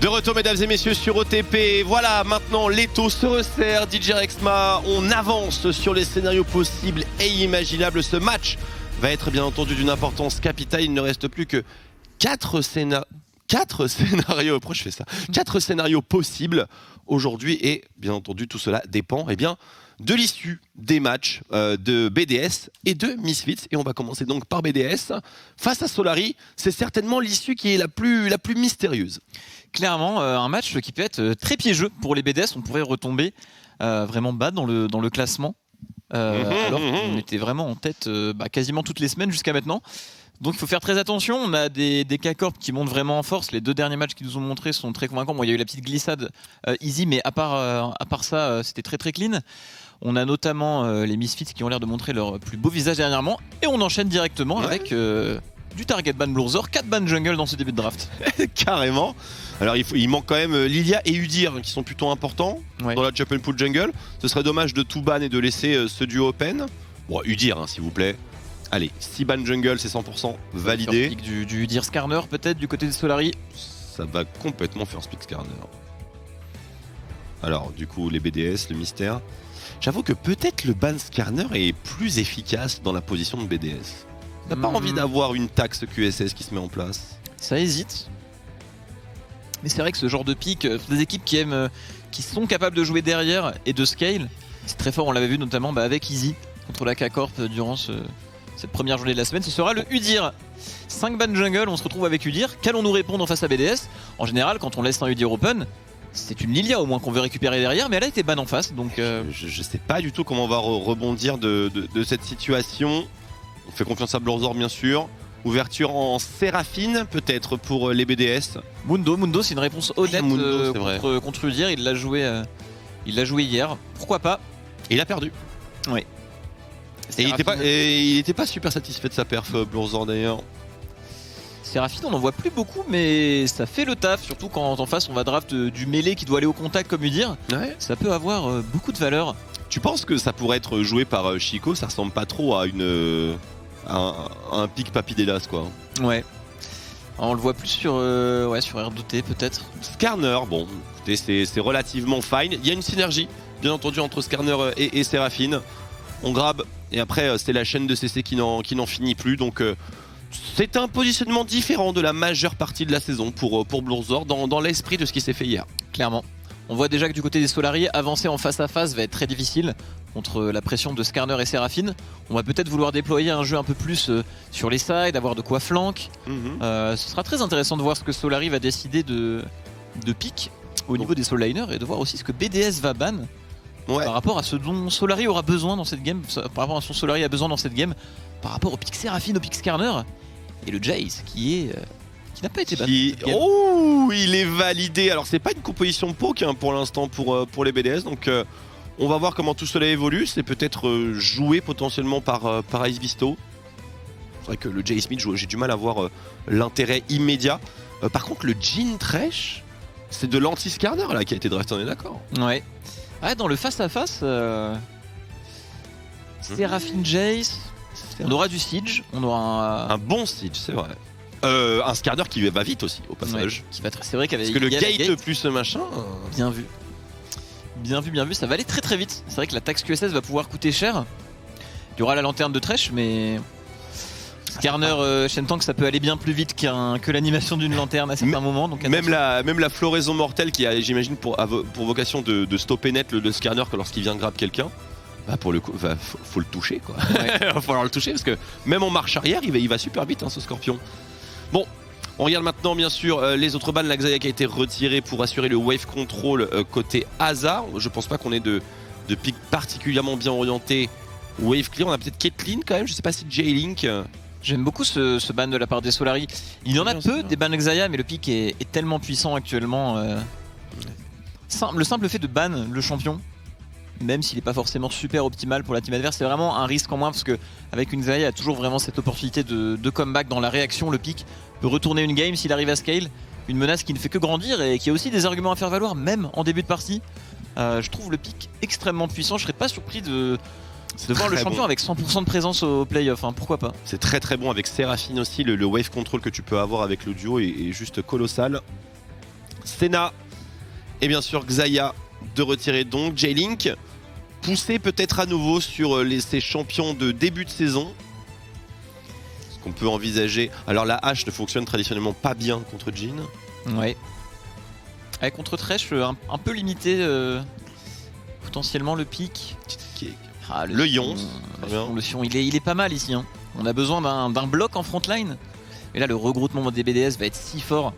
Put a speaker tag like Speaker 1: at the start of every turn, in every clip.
Speaker 1: De retour mesdames et messieurs sur OTP, voilà maintenant l'étau se resserre, DJ Rexma, on avance sur les scénarios possibles et imaginables. Ce match va être bien entendu d'une importance capitale, il ne reste plus que 4 scénarios, pourquoi je fais ça 4 scénarios possibles aujourd'hui et bien entendu tout cela dépend de l'issue des matchs de BDS et de Misfits. Et on va commencer donc par BDS. Face à Solary, c'est certainement l'issue qui est la plus mystérieuse.
Speaker 2: Clairement, un match qui peut être très piégeux pour les BDS. On pourrait retomber vraiment bas dans le classement. Alors qu'on était vraiment en tête quasiment toutes les semaines jusqu'à maintenant. Donc il faut faire très attention. On a des K-Corp qui montent vraiment en force. Les 2 derniers matchs qu'ils nous ont montrés sont très convaincants. Bon, il y a eu la petite glissade easy, mais à part ça, c'était très très clean. On a notamment les Misfits qui ont l'air de montrer leur plus beau visage dernièrement. Et on enchaîne directement avec du target ban Bloorzor, 4 ban jungle dans ce début de draft.
Speaker 1: Carrément. Alors il manque quand même Lilia et Udyr qui sont plutôt importants dans la Jump and Pull jungle. Ce serait dommage de tout ban et de laisser ce duo open. Bon, Udyr s'il vous plaît. Allez, 6 ban jungle, c'est 100% validé.
Speaker 2: Du Udyr Skarner peut-être du côté de Solary.
Speaker 1: Ça va complètement first pick Skarner. Alors du coup les BDS, le mystère. J'avoue que peut-être le ban Skarner est plus efficace dans la position de BDS. T'as pas envie d'avoir une taxe QSS qui se met en place?
Speaker 2: Ça hésite. Mais c'est vrai que ce genre de pick, des équipes qui sont capables de jouer derrière et de scale, c'est très fort. On l'avait vu notamment avec Easy contre la K-Corp durant cette première journée de la semaine. Ce sera le Udyr. 5 ban jungle, on se retrouve avec Udyr. Qu'allons-nous répondre en face à BDS? En général, quand on laisse un Udyr open, c'est une Lilia au moins qu'on veut récupérer derrière, mais elle a été ban en face. Donc
Speaker 1: je sais pas du tout comment on va rebondir de cette situation. On fait confiance à Bloorzor bien sûr. Ouverture en Séraphine peut-être pour les BDS.
Speaker 2: Mundo c'est une réponse honnête contre Udyr. Il l'a joué hier. Pourquoi pas?
Speaker 1: Et il a perdu.
Speaker 2: Oui.
Speaker 1: Et il était pas super satisfait de sa perf Bloorzor d'ailleurs.
Speaker 2: Séraphine on n'en voit plus beaucoup mais ça fait le taf, surtout quand en face on va draft du mêlé qui doit aller au contact comme Udyr.
Speaker 1: Ouais.
Speaker 2: Ça peut avoir beaucoup de valeur.
Speaker 1: Tu penses que ça pourrait être joué par Chico? Ça ressemble pas trop à un pick Papidelas quoi.
Speaker 2: Ouais. On le voit plus sur R2T peut-être.
Speaker 1: Skarner, bon, c'est relativement fine. Il y a une synergie, bien entendu, entre Skarner et Séraphine. On grabe et après c'est la chaîne de CC qui n'en finit plus. Donc c'est un positionnement différent de la majeure partie de la saison pour Bloorzor dans l'esprit de ce qui s'est fait hier.
Speaker 2: Clairement. On voit déjà que du côté des Solary, avancer en face à face va être très difficile contre la pression de Skarner et Séraphine. On va peut-être vouloir déployer un jeu un peu plus sur les sides, avoir de quoi flank. Ce sera très intéressant de voir ce que Solary va décider de pick au niveau des soul liners et de voir aussi ce que BDS va ban par rapport à ce dont Solary aura besoin dans cette game, par rapport à son Solary a besoin dans cette game, par rapport au pick Séraphine, au pick Skarner et le Jace qui n'a pas été ban.
Speaker 1: Oh, il est validé. Alors c'est pas une composition poke pour l'instant pour les BDS. Donc on va voir comment tout cela évolue. C'est peut-être joué potentiellement par Ice Visto. C'est vrai que le Jay Smith, j'ai du mal à voir l'intérêt immédiat. Par contre le Jhin Thresh, c'est de l'anti-Skarner là qui a été drafté, on est d'accord?
Speaker 2: Ouais. Dans le face à face, Séraphine Jace, on aura du Siege, on aura
Speaker 1: un bon Siege, c'est vrai. Un Skarner qui va vite aussi au passage.
Speaker 2: C'est vrai qu'avec
Speaker 1: parce que le gate plus ce machin.
Speaker 2: Bien vu, ça va aller très très vite. C'est vrai que la taxe QSS va pouvoir coûter cher. Il y aura la lanterne de Thresh, mais Skarner, Shentank, ça peut aller bien plus vite que l'animation d'une lanterne à certains moments. Donc
Speaker 1: même la floraison mortelle qui a, j'imagine, pour vocation de stopper net le Skarner lorsqu'il vient grab quelqu'un. Pour le coup, faut le toucher quoi. Il va falloir le toucher parce que même en marche arrière, il va super vite ce Scorpion. Bon, on regarde maintenant bien sûr les autres bans. La Xayah qui a été retirée pour assurer le wave control côté hasard. Je pense pas qu'on ait de pick particulièrement bien orienté wave clear. On a peut-être Caitlyn quand même, je sais pas si J-Link.
Speaker 2: J'aime beaucoup ce ban de la part des Solary. Il y en a peu des bans Xayah, mais le pick est tellement puissant actuellement. Le simple fait de ban le champion, même s'il n'est pas forcément super optimal pour la team adverse, c'est vraiment un risque en moins parce que avec une Xayah, il y a toujours vraiment cette opportunité de comeback dans la réaction. Le pick peut retourner une game s'il arrive à scale. Une menace qui ne fait que grandir et qui a aussi des arguments à faire valoir même en début de partie. Je trouve le pick extrêmement puissant. Je serais pas surpris de voir le champion avec 100% de présence au playoff, pourquoi pas.
Speaker 1: C'est très très bon avec Séraphine aussi. Le wave control que tu peux avoir avec le duo est juste colossal. Senna et bien sûr Xayah de retirer donc. J-Link poussé peut-être à nouveau sur ces champions de début de saison. Ce qu'on peut envisager. Alors la hache ne fonctionne traditionnellement pas bien contre Jhin.
Speaker 2: Ouais. Contre Thresh, un peu limité potentiellement le pic.
Speaker 1: Le Ion.
Speaker 2: Le Sion, il est pas mal ici. Hein. On a besoin d'un bloc en frontline. Et là, le regroupement des BDS va être si fort.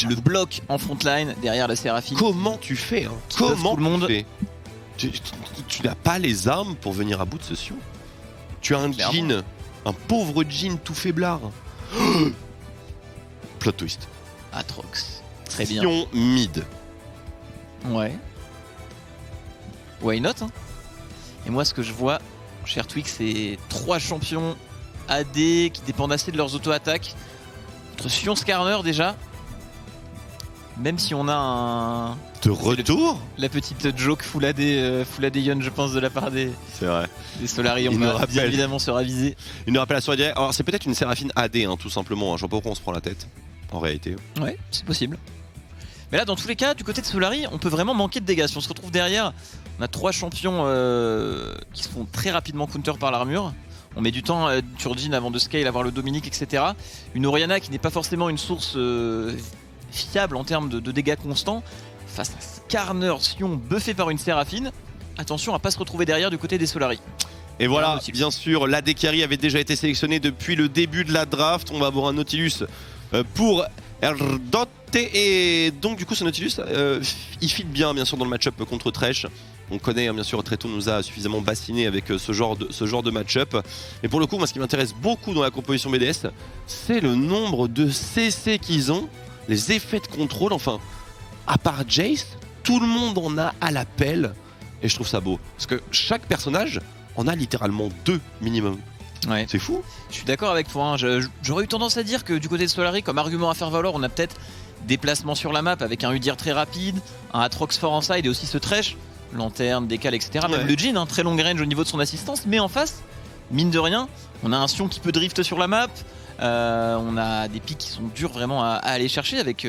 Speaker 2: Le bloc en frontline derrière la Séraphine.
Speaker 1: Comment tu fais hein? Comment tu fais tu n'as pas les armes pour venir à bout de ce Sion. Tu as un Jhin, un pauvre Jhin tout faiblard. Plot twist.
Speaker 2: Atrox. Très bien.
Speaker 1: Sion mid.
Speaker 2: Ouais. Why not hein. Et moi, ce que je vois, cher Twix, c'est 3 champions AD qui dépendent assez de leurs auto-attaques. Entre Sion Skarner déjà. Même si on a un...
Speaker 1: De retour
Speaker 2: la petite joke full AD Yon, je pense, de la part des Solari. On va bien évidemment se raviser.
Speaker 1: Il nous rappelle la soirée. Alors, c'est peut-être une Séraphine AD, hein, tout simplement. Je vois pas pourquoi on se prend la tête, en réalité.
Speaker 2: Ouais, c'est possible. Mais là, dans tous les cas, du côté de Solari, on peut vraiment manquer de dégâts. Si on se retrouve derrière, on a 3 champions qui se font très rapidement counter par l'armure. On met du temps sur Jhin avant de scale, avoir le Dominique, etc. Une Orianna qui n'est pas forcément une source fiable en termes de dégâts constants. Face à Skarner, Sion, buffé par une Séraphine. Attention à pas se retrouver derrière du côté des Solari.
Speaker 1: Et voilà, bien sûr, l'AD Carry avait déjà été sélectionné depuis le début de la draft. On va avoir un Nautilus pour Erdot. Et donc du coup ce Nautilus il fit bien sûr dans le match-up contre Thresh. On connaît bien sûr, Tréto nous a suffisamment bassiné avec ce genre de match-up. Mais pour le coup, moi ce qui m'intéresse beaucoup dans la composition BDS, c'est le nombre de CC qu'ils ont, les effets de contrôle, enfin, à part Jace, tout le monde en a à l'appel. Et je trouve ça beau. Parce que chaque personnage en a littéralement 2 minimum.
Speaker 2: Ouais.
Speaker 1: C'est fou.
Speaker 2: Je suis d'accord avec toi. Hein. J'aurais eu tendance à dire que du côté de Solari, comme argument à faire valoir, on a peut-être des placements sur la map avec un Udyr très rapide, un Atrox fort en side et aussi ce Thresh, lanterne, décale, etc. Même le Jhin, très long range au niveau de son assistance. Mais en face, mine de rien, on a un Sion qui peut drift sur la map. On a des pics qui sont durs vraiment à aller chercher avec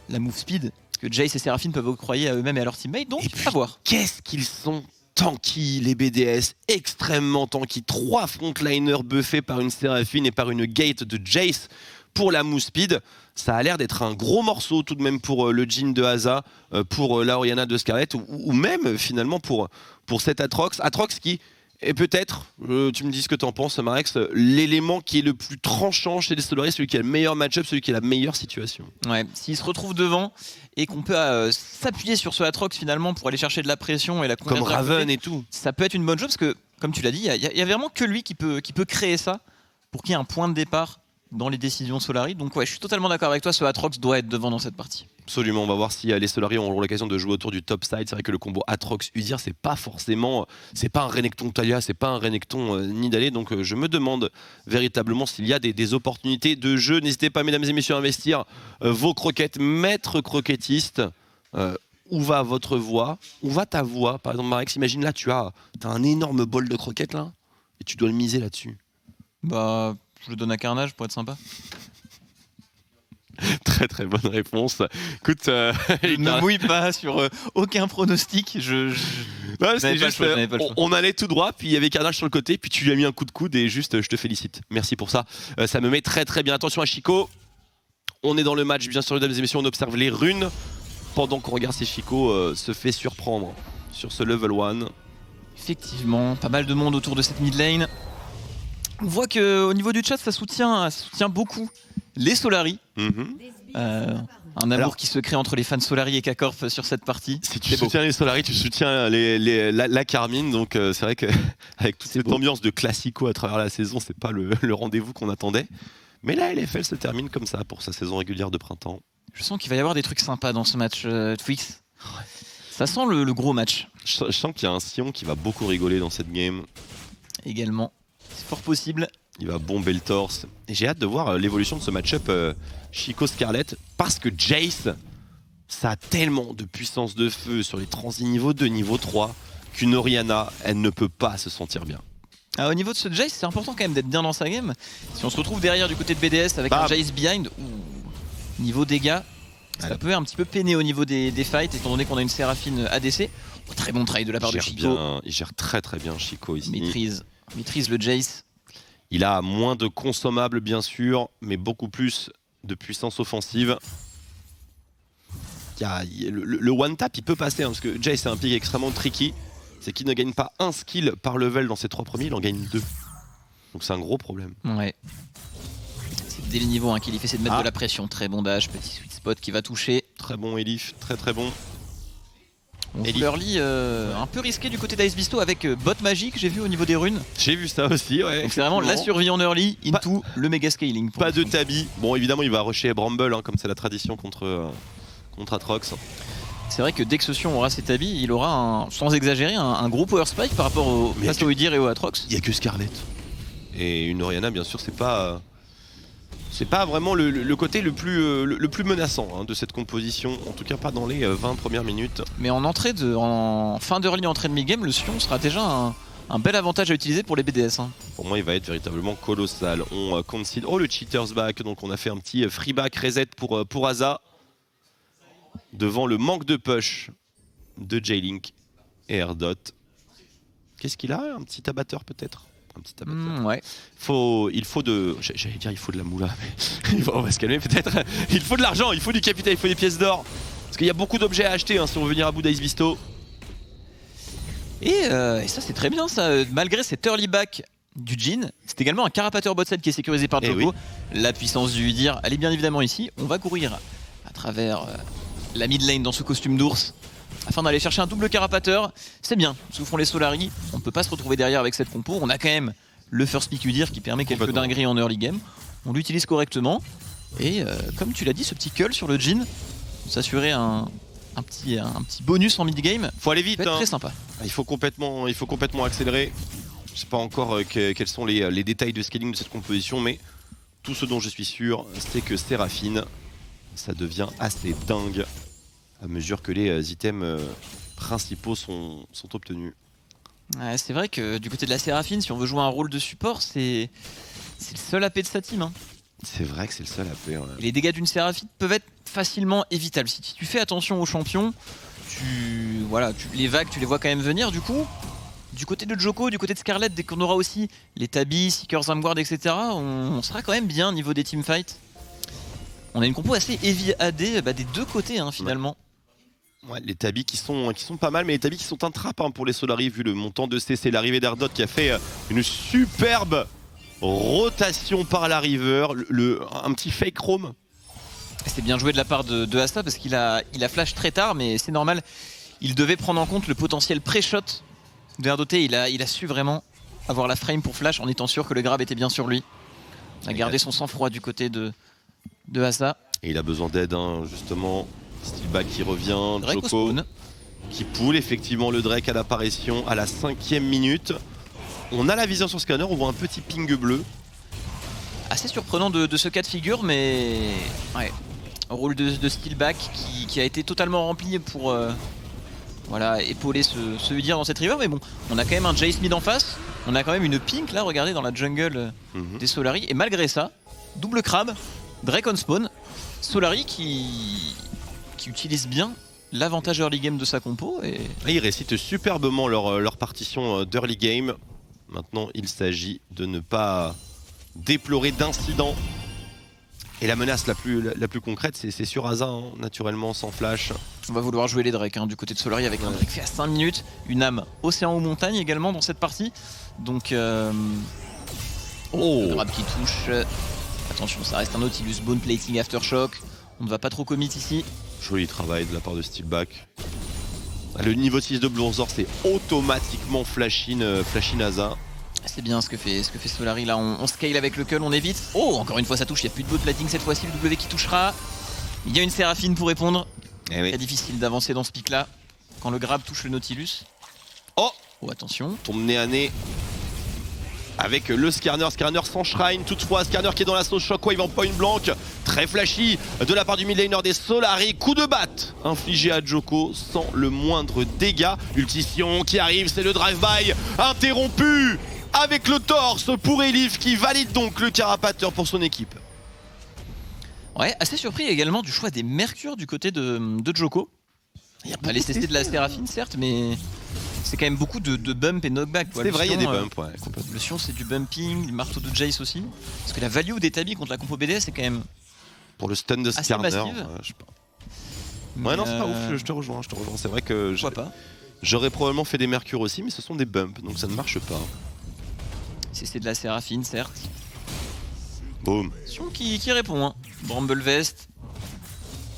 Speaker 2: la move speed que Jace et Séraphine peuvent octroyer à eux-mêmes et à leurs teammates. Donc, à voir.
Speaker 1: Qu'est-ce qu'ils sont tanky, les BDS, extrêmement tanky. 3 frontliners buffés par une Séraphine et par une gate de Jace pour la move speed. Ça a l'air d'être un gros morceau tout de même pour le Jhin de Haza, pour la Orianna de Scarlet, ou même finalement pour cet Atrox. Atrox qui est peut-être, tu me dis ce que t'en penses Marex, l'élément qui est le plus tranchant chez les Solari, celui qui a le meilleur match-up, celui qui a la meilleure situation.
Speaker 2: Ouais, s'il se retrouve devant et qu'on peut s'appuyer sur ce Atrox finalement pour aller chercher de la pression et la
Speaker 1: comme Raven et tout,
Speaker 2: ça peut être une bonne chose parce que, comme tu l'as dit, il y a vraiment que lui qui peut créer ça pour qu'il y ait un point de départ dans les décisions Solari. Donc ouais, je suis totalement d'accord avec toi, ce Atrox doit être devant dans cette partie.
Speaker 1: Absolument, on va voir si les Solari auront l'occasion de jouer autour du top side. C'est vrai que le combo Atrox-Udyr, c'est pas un Renekton Talia, c'est pas un Renekton Nidalee. Donc je me demande véritablement s'il y a des opportunités de jeu. N'hésitez pas, mesdames et messieurs, à investir vos croquettes. Maître croquettiste, où va votre voix? Où va ta voix? Par exemple, Marex, imagine là, tu as un énorme bol de croquettes là, et tu dois le miser là-dessus.
Speaker 2: Bah, je le donne à Carnage pour être sympa.
Speaker 1: Très très bonne réponse. Écoute,
Speaker 2: ne mouille pas sur aucun pronostic.
Speaker 1: Non, c'est juste, on allait tout droit, puis il y avait Carnage sur le côté, puis tu lui as mis un coup de coude et juste, je te félicite. Merci pour ça. Ça me met très très bien. Attention à Chico. On est dans le match, bien sûr, mesdames et messieurs, on observe les runes pendant qu'on regarde si Chico se fait surprendre sur ce level 1. Effectivement,
Speaker 2: pas mal de monde autour de cette mid lane. On voit qu'au niveau du chat, ça soutient beaucoup les Solari. Un amour qui se crée entre les fans Solari et K-Corp sur cette partie.
Speaker 1: Si tu soutiens les Solari, tu soutiens la Carmine. Donc c'est vrai qu'avec toute cette ambiance de classico à travers la saison, c'est pas le rendez-vous qu'on attendait. Mais la LFL se termine comme ça pour sa saison régulière de printemps.
Speaker 2: Je sens qu'il va y avoir des trucs sympas dans ce match Twix. Ça sent le gros match.
Speaker 1: Je sens qu'il y a un Sion qui va beaucoup rigoler dans cette game.
Speaker 2: Également. C'est fort possible.
Speaker 1: Il va bomber le torse. Et j'ai hâte de voir l'évolution de ce match-up Chico Scarlett. Parce que Jace, ça a tellement de puissance de feu sur les transits niveau 2, niveau 3, qu'une Orianna, elle ne peut pas se sentir bien.
Speaker 2: Au niveau de ce Jace, c'est important quand même d'être bien dans sa game. Si on se retrouve derrière du côté de BDS avec un Jace behind, niveau dégâts, Ça peut un petit peu peiner au niveau des fights, étant donné qu'on a une Séraphine ADC. Très bon trade de la part de Chico.
Speaker 1: Il gère très bien Chico ici.
Speaker 2: Maîtrise le Jace.
Speaker 1: Il a moins de consommables bien sûr, mais beaucoup plus de puissance offensive. Le one tap il peut passer parce que Jace c'est un pick extrêmement tricky. C'est qu'il ne gagne pas un skill par level dans ses 3 premiers, il en gagne 2. Donc c'est un gros problème.
Speaker 2: Ouais. C'est dès le niveau 1 qu'il essaie de mettre de la pression. Très bon dash, petit sweet spot qui va toucher.
Speaker 1: Très bon Elif, très bon.
Speaker 2: Early un peu risqué du côté d'Ice Bisto avec bot magique, j'ai vu au niveau des runes.
Speaker 1: J'ai vu ça aussi, ouais.
Speaker 2: Donc c'est vraiment la survie en early into le méga scaling.
Speaker 1: Pas de tabi. Bon, évidemment, il va rusher Bramble, comme c'est la tradition contre Atrox.
Speaker 2: C'est vrai que dès que Sion aura ses tabis, il aura, sans exagérer, un gros power spike par rapport au Udyr et au Atrox.
Speaker 1: Il n'y a que Scarlet. Et une Orianna, bien sûr, c'est pas vraiment le côté le plus menaçant de cette composition, en tout cas pas dans les 20 premières minutes.
Speaker 2: Mais en fin d'early entrée de mid-game, le Sion sera déjà un bel avantage à utiliser pour les BDS.
Speaker 1: Pour moi, il va être véritablement colossal. On concede. Oh, le cheater's back, donc on a fait un petit free back reset pour Aza. Devant le manque de push de J-Link et Erdot. Qu'est-ce qu'il a? Un petit abatteur peut-être? Un petit abatteur.
Speaker 2: Ouais.
Speaker 1: Il faut de la moula, mais on va se calmer peut-être. Il faut de l'argent, il faut du capital, il faut des pièces d'or. Parce qu'il y a beaucoup d'objets à acheter si on veut venir à bout d'Ice Bisto.
Speaker 2: Et ça c'est très bien ça, malgré cet early back du Jhin, c'est également un carapateur bot side qui est sécurisé par Joko. Oui. La puissance du Udyr, elle est bien évidemment ici. On va courir à travers la mid lane dans ce costume d'ours afin d'aller chercher un double carapateur. C'est bien, souffrons les Solari, on ne peut pas se retrouver derrière avec cette compo. On a quand même le first pick Udyr qui permet quelques dingueries en early game. On l'utilise correctement et comme tu l'as dit, ce petit cull sur le Jhin, s'assurer un petit bonus en mid game.
Speaker 1: Faut aller vite,
Speaker 2: très sympa.
Speaker 1: Il faut complètement accélérer. Je sais pas encore quels sont les détails de scaling de cette composition, mais tout ce dont je suis sûr, c'est que Séraphine, ça devient assez dingue à mesure que les items principaux sont obtenus.
Speaker 2: Ouais, c'est vrai que du côté de la Séraphine, si on veut jouer un rôle de support, c'est le seul AP de sa team.
Speaker 1: C'est vrai que c'est le seul AP. Ouais.
Speaker 2: Les dégâts d'une Séraphine peuvent être facilement évitables. Si tu fais attention aux champions, les vagues, tu les vois quand même venir. Du coup, du côté de Joko, du côté de Scarlet, dès qu'on aura aussi les Tabis, Seekers, Amguard, etc., on sera quand même bien au niveau des teamfights. On a une compo assez heavy AD des deux côtés finalement.
Speaker 1: Ouais, les Tabis qui sont pas mal, mais les Tabis qui sont un trap pour les Solari vu le montant de CC. L'arrivée d'Erdot qui a fait une superbe rotation par la river, un petit fake roam.
Speaker 2: C'est bien joué de la part de Asta parce qu'il a flash très tard, mais c'est normal. Il devait prendre en compte le potentiel pré-shot d'Erdot. Il a su vraiment avoir la frame pour flash en étant sûr que le grab était bien sur lui. Il a gardé son sang-froid du côté de Asta.
Speaker 1: Et il a besoin d'aide justement. Steelback qui revient,
Speaker 2: Drake
Speaker 1: Joko qui pull effectivement le Drake à l'apparition à la 5e minute. On a la vision sur scanner, on voit un petit ping bleu.
Speaker 2: Assez surprenant de ce cas de figure, mais ouais, rôle de Steelback qui a été totalement rempli pour épauler ce Udyr dans cette river. Mais bon, on a quand même un Jace mid en face, on a quand même une pink là, regardez, dans la jungle des Solari. Et malgré ça, double crab, Drake on spawn, Solari qui utilise bien l'avantage early game de sa compo. Et
Speaker 1: ils récitent superbement leur partition d'early game. Maintenant, il s'agit de ne pas déplorer d'incidents. Et la menace la plus concrète, c'est sur Aza, naturellement, sans flash.
Speaker 2: On va vouloir jouer les Drake du côté de Solari avec un Drake fait à 5 minutes. Une âme océan ou montagne également dans cette partie. Donc, le grab qui touche. Attention, ça reste un Nautilus Bone Plating Aftershock. On ne va pas trop commit ici.
Speaker 1: Joli travail de la part de Steelback. Le niveau 6 de Blonzor, c'est automatiquement flash-in Aza.
Speaker 2: C'est bien ce que fait Solari là. On scale avec le cull, on évite. Oh, encore une fois ça touche, il n'y a plus de bot plating cette fois-ci. Le W qui touchera. Il y a une Séraphine pour répondre. Très difficile d'avancer dans ce pic là quand le grab touche le Nautilus. Oh, attention.
Speaker 1: Tombe nez à nez avec le Skarner sans shrine. Toutefois, Skarner qui est dans la sauce Shockwave en point blanc. Très flashy de la part du mid laner des Solari. Coup de batte infligé à Joko sans le moindre dégât. Ultition qui arrive, c'est le drive-by interrompu avec le torse pour Elif qui valide donc le carapateur pour son équipe.
Speaker 2: Ouais, assez surpris également du choix des Mercure du côté de Djoko. Il a pas les testés de la Séraphine certes, mais c'est quand même beaucoup de bump et knockback.
Speaker 1: C'est vrai, il y a des bumps, ouais.
Speaker 2: Le Sion c'est du bumping, le marteau de Jace aussi. Parce que la value des Tabi contre la compo BDS c'est quand même...
Speaker 1: Pour le stun de Skarner, je sais pas.
Speaker 2: Mais
Speaker 1: ouais non c'est pas ouf, je te rejoins. C'est vrai que j'aurais probablement fait des Mercure aussi, mais ce sont des bumps, donc ça ne marche pas.
Speaker 2: C'est de la Séraphine certes.
Speaker 1: Boum.
Speaker 2: Sion qui répond, hein. Bramble Vest.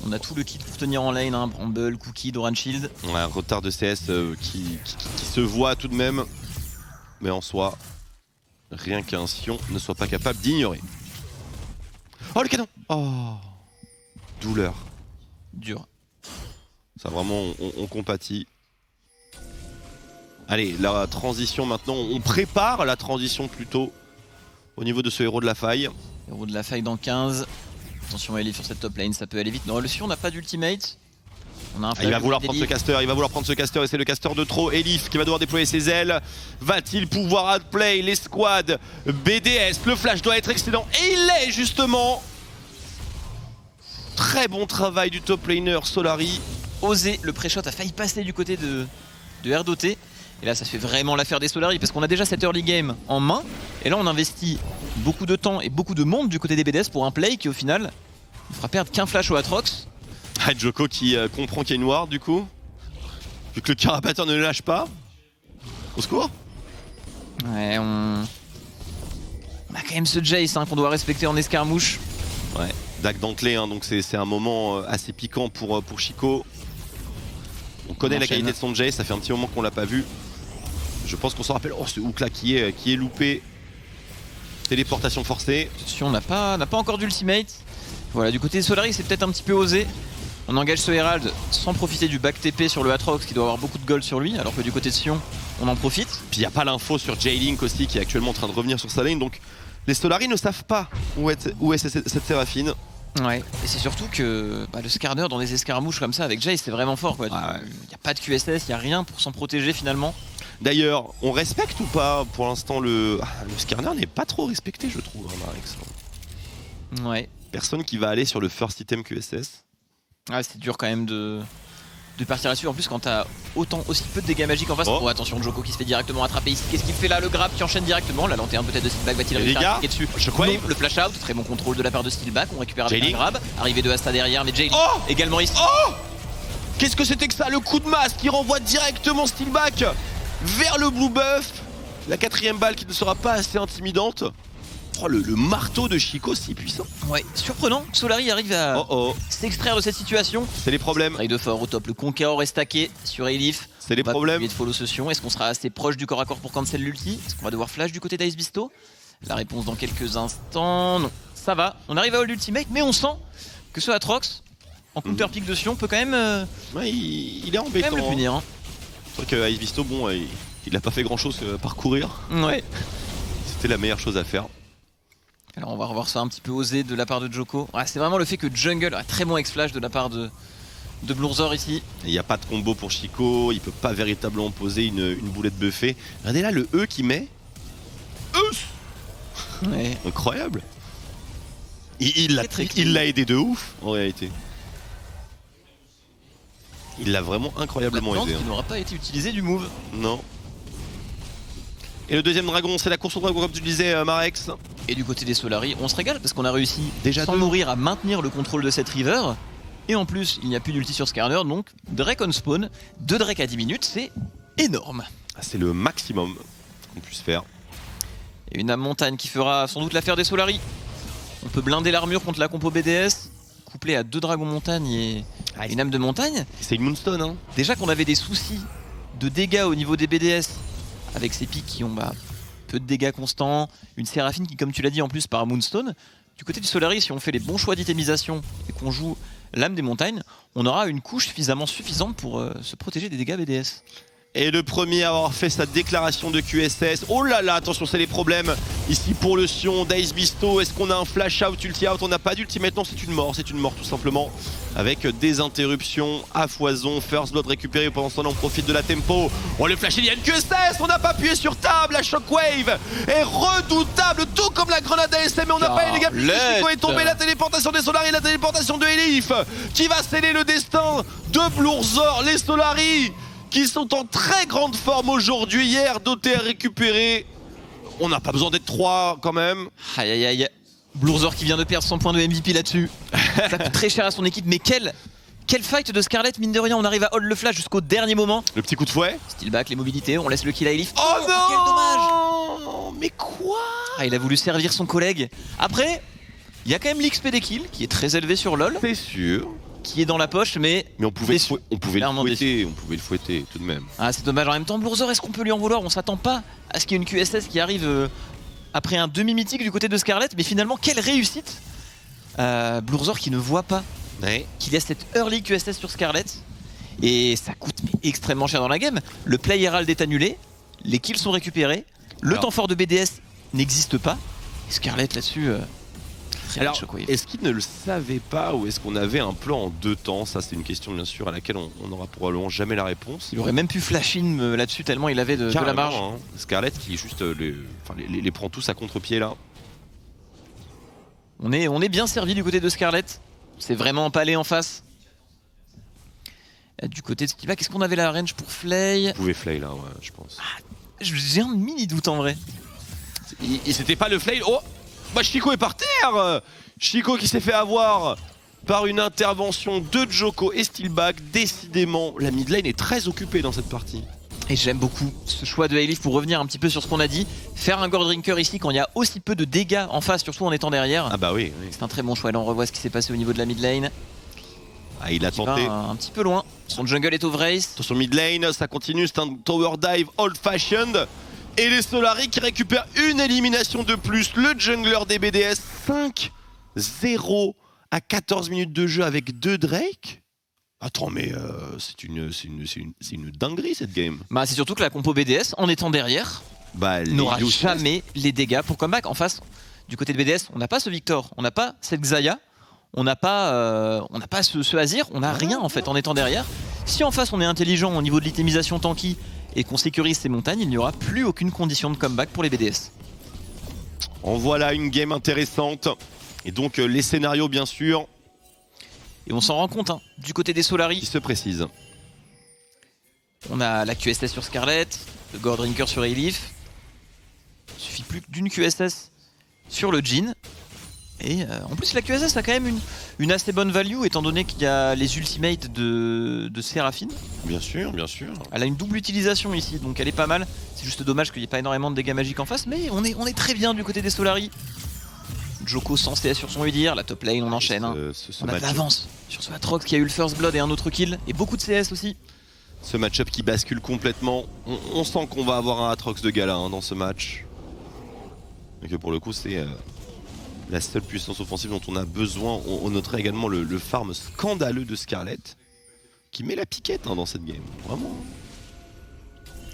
Speaker 2: On a tout le kit pour tenir en lane, hein. Bramble, Cookie, Doran Shield.
Speaker 1: On a un retard de CS qui se voit tout de même, mais en soi, rien qu'un Sion ne soit pas capable d'ignorer. Oh le canon! Oh, douleur.
Speaker 2: Dur.
Speaker 1: Ça vraiment, on compatit. Allez, la transition maintenant, on prépare la transition plutôt au niveau de ce héros de la faille.
Speaker 2: Héros de la faille dans 15. Attention Elif sur cette top lane, ça peut aller vite. Non, le Sion n'a pas d'ultimate. On a un
Speaker 1: il va vouloir prendre ce caster, et c'est le caster de trop. Elif qui va devoir déployer ses ailes. Va-t-il pouvoir outplay les squads BDS? Le flash doit être excellent et il l'est justement. Très bon travail du top laner Solari.
Speaker 2: Osé, le pré-shot a failli passer du côté de RDOT. Et là ça fait vraiment l'affaire des Solari parce qu'on a déjà cette early game en main. Et là on investit beaucoup de temps et beaucoup de monde du côté des BDS pour un play qui au final ne fera perdre qu'un flash au Atrox.
Speaker 1: Ah, Djoko qui comprend qu'il y a une ward du coup. Vu que le carapateur ne le lâche pas. Au secours.
Speaker 2: Ouais, on a quand même ce Jace hein, qu'on doit respecter en escarmouche.
Speaker 1: Ouais, Dac d'enclé, hein, donc c'est un moment assez piquant pour Chico. On connaît la qualité de son Jace, ça fait un petit moment qu'on l'a pas vu. Je pense qu'on s'en rappelle. Oh, ce hook là qui est loupé. Téléportation forcée.
Speaker 2: On n'a pas encore d'ultimate. Voilà, du côté de Solari c'est peut-être un petit peu osé. On engage ce Herald sans profiter du back TP sur le Atrox qui doit avoir beaucoup de gold sur lui, alors que du côté de Sion, on en profite.
Speaker 1: Puis il n'y a pas l'info sur J-Link aussi qui est actuellement en train de revenir sur sa lane, donc les Solari ne savent pas où est cette Séraphine.
Speaker 2: Ouais, et c'est surtout que le Skarner dans des escarmouches comme ça avec Jace c'est vraiment fort quoi. Il n'y a pas de QSS, il n'y a rien pour s'en protéger finalement.
Speaker 1: D'ailleurs, on respecte ou pas pour l'instant le Skarner n'est pas trop respecté je trouve, hein, Marex.
Speaker 2: Ouais.
Speaker 1: Personne qui va aller sur le first item QSS.
Speaker 2: Ouais, c'est dur quand même de partir là-dessus. En plus, quand t'as aussi peu de dégâts magiques en face. Oh, attention, Djoko qui se fait directement attraper ici. Qu'est-ce qu'il fait là? Le grab qui enchaîne directement. La lanterne peut-être de Steelback va-t-il réussir à cliquer dessus?
Speaker 1: Je crois.
Speaker 2: Le flash out, très bon contrôle de la part de Steelback. On récupère avec un grab. Arrivée de Asta derrière, mais J-Link également ici.
Speaker 1: Oh, qu'est-ce que c'était que ça? Le coup de masse qui renvoie directement Steelback vers le blue buff. La 4ème balle qui ne sera pas assez intimidante. Oh, le marteau de Chico si puissant.
Speaker 2: Ouais, surprenant. Solari arrive à s'extraire de cette situation.
Speaker 1: C'est les problèmes.
Speaker 2: Raid de fort au top. Le Conqueror est stacké sur Elif.
Speaker 1: C'est les problèmes.
Speaker 2: De follow ce Sion. Est-ce qu'on sera assez proche du corps à corps pour cancel l'ulti? Est-ce qu'on va devoir flash du côté d'Ice Bisto? La réponse dans quelques instants. Non, ça va. On arrive à hold ultimate, mais on sent que ce Atrox, en counter pick de Sion, peut quand même.
Speaker 1: Ouais, il est embêtant.
Speaker 2: Quand même le punir. Hein.
Speaker 1: C'est vrai que Ice Bisto, bon, il a pas fait grand chose que parcourir.
Speaker 2: Ouais.
Speaker 1: C'était la meilleure chose à faire.
Speaker 2: Alors on va revoir ça un petit peu osé de la part de Djoko. Ah, c'est vraiment le fait que Jungle a très bon X-Flash de la part de Bloorzor ici.
Speaker 1: Il n'y a pas de combo pour Chico, il peut pas véritablement poser une boulette buffée. Regardez là le E qui met.
Speaker 2: Ouais.
Speaker 1: Incroyable. Il l'a aidé de ouf en réalité. Il l'a vraiment incroyablement aidé.
Speaker 2: Il n'aura pas été utilisé du move.
Speaker 1: Non. Et le deuxième dragon, c'est la course au dragon comme tu le disais Marex.
Speaker 2: Et du côté des Solari, on se régale parce qu'on a réussi
Speaker 1: déjà
Speaker 2: sans mourir à maintenir le contrôle de cette river. Et en plus, il n'y a plus d'ulti sur Skarner, donc Drake on spawn, 2 Drake à 10 minutes, c'est énorme.
Speaker 1: C'est le maximum qu'on puisse faire.
Speaker 2: Et une âme montagne qui fera sans doute l'affaire des Solari. On peut blinder l'armure contre la compo BDS, couplé à 2 dragons montagne et une âme de montagne.
Speaker 1: C'est une Moonstone hein.
Speaker 2: Déjà qu'on avait des soucis de dégâts au niveau des BDS, avec ces pics qui ont peu de dégâts constants, une Séraphine qui, comme tu l'as dit, en plus par Moonstone. Du côté du Solari, si on fait les bons choix d'itemisation et qu'on joue l'âme des montagnes, on aura une couche suffisamment suffisante pour se protéger des dégâts BDS.
Speaker 1: Et le premier à avoir fait sa déclaration de QSS. Oh là là, attention, c'est les problèmes ici pour le Sion d'Ice Bisto. Est-ce qu'on a un flash out, ulti out? On n'a pas d'ultimate, non, c'est une mort tout simplement. Avec des interruptions à foison. First blood récupéré, pendant ce temps-là on profite de la tempo. Oh le flash, il y a une QSS, on n'a pas appuyé sur table. La shockwave est redoutable, tout comme la grenade ASM, mais on n'a pas eu les gars. Chico est tombé, la téléportation des Solari, la téléportation de Elif qui va sceller le destin de Bloorzor. Les Solari qui sont en très grande forme aujourd'hui. Hier, DOTR récupéré. On n'a pas besoin d'être 3 quand même.
Speaker 2: Aïe aïe aïe. Bloorzor qui vient de perdre son point de MVP là-dessus. Ça coûte très cher à son équipe, mais quel fight de Scarlet, mine de rien. On arrive à hold le flash jusqu'au dernier moment.
Speaker 1: Le petit coup de fouet.
Speaker 2: Steel back, les mobilités, on laisse le kill à Elif.
Speaker 1: Oh non,
Speaker 2: quel dommage.
Speaker 1: Mais quoi?
Speaker 2: Ah, il a voulu servir son collègue. Après, il y a quand même l'XP des kills qui est très élevé sur LoL.
Speaker 1: C'est sûr.
Speaker 2: Qui est dans la poche, mais
Speaker 1: on pouvait le fouetter tout de même.
Speaker 2: Ah, c'est dommage. En même temps, Bloorzor, est-ce qu'on peut lui en vouloir? On s'attend pas à ce qu'il y ait une QSS qui arrive après un demi-mythique du côté de Scarlet, mais finalement, quelle réussite. Bloorzor qui ne voit pas qu'il y a cette early QSS sur Scarlet, et ça coûte extrêmement cher dans la game. Le play Herald est annulé, les kills sont récupérés, le temps fort de BDS n'existe pas, et Scarlet là-dessus...
Speaker 1: Alors, est-ce qu'il ne le savait pas ou est-ce qu'on avait un plan en 2 temps? Ça, c'est une question bien sûr à laquelle on n'aura probablement jamais la réponse.
Speaker 2: Il aurait même pu flash in là-dessus tellement il avait de la marge.
Speaker 1: Hein. Scarlet qui juste les prend tous à contre-pied là.
Speaker 2: On est bien servi du côté de Scarlet. C'est vraiment empalé en face. Du côté de Skiba, qu'est-ce qu'on avait la range pour Flay?
Speaker 1: On pouvait Flay là, ouais, je pense.
Speaker 2: Ah, j'ai un mini doute en vrai.
Speaker 1: Et c'était pas le Flay. Oh bah Chico est par terre. Chico qui s'est fait avoir par une intervention de Djoko et Steelback. Décidément, la mid lane est très occupée dans cette partie.
Speaker 2: Et j'aime beaucoup ce choix de Elif pour revenir un petit peu sur ce qu'on a dit. Faire un Gore Drinker ici quand il y a aussi peu de dégâts en face, surtout en étant derrière.
Speaker 1: Ah bah oui.
Speaker 2: C'est un très bon choix. Là on revoit ce qui s'est passé au niveau de la mid lane.
Speaker 1: Ah, il a tenté.
Speaker 2: Un petit peu loin. Son jungle est over-race.
Speaker 1: Sur son mid lane, ça continue. C'est un tower dive old-fashioned. Et les Solari qui récupèrent une élimination de plus. Le jungler des BDS 5-0 à 14 minutes de jeu avec 2 Drake. Attends, mais c'est une dinguerie cette game.
Speaker 2: Bah, c'est surtout que la compo BDS, en étant derrière, n'aura jamais les dégâts pour comeback. En face, du côté de BDS, on n'a pas ce Victor, on n'a pas cette Xayah, on n'a pas ce Azir, on n'a rien en fait en étant derrière. Si en face on est intelligent au niveau de l'itemisation tanky et qu'on sécurise ces montagnes, il n'y aura plus aucune condition de comeback pour les BDS.
Speaker 1: En voilà une game intéressante. Et donc les scénarios bien sûr.
Speaker 2: Et on s'en rend compte, hein, du côté des Solari.
Speaker 1: Qui se précise.
Speaker 2: On a la QSS sur Scarlet, le Gore Drinker sur Elif. Il suffit plus d'une QSS sur le Jhin. Et en plus la QSS a quand même une assez bonne value étant donné qu'il y a les ultimates de Séraphine.
Speaker 1: Bien sûr, bien sûr.
Speaker 2: Elle a une double utilisation ici, donc elle est pas mal. C'est juste dommage qu'il n'y ait pas énormément de dégâts magiques en face, mais on est très bien du côté des Solari. Djoko sans CS sur son Udyr, la top lane on enchaîne. On a de l'avance sur ce Atrox qui a eu le first blood et un autre kill, et beaucoup de CS aussi.
Speaker 1: Ce match-up qui bascule complètement. On sent qu'on va avoir un Atrox de gala dans ce match. Et que pour le coup c'est la seule puissance offensive dont on a besoin. On noterait également le farm scandaleux de Scarlet qui met la piquette dans cette game, vraiment.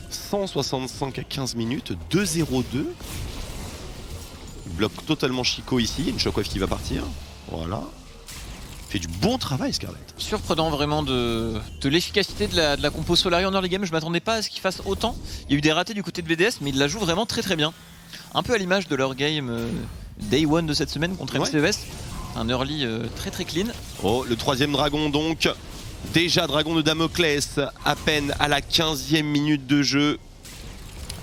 Speaker 1: 165 à 15 minutes, 2-0-2. Il bloque totalement Chico ici, une shockwave qui va partir. Voilà. Il fait du bon travail Scarlet.
Speaker 2: Surprenant vraiment de l'efficacité de la compo Solari en early game. Je m'attendais pas à ce qu'il fasse autant. Il y a eu des ratés du côté de BDS, mais il la joue vraiment très très bien. Un peu à l'image de leur game Day 1 de cette semaine contre MCES. Un early très très clean.
Speaker 1: Oh, le 3ème dragon donc. Déjà dragon de Damoclès, à peine à la 15e minute de jeu.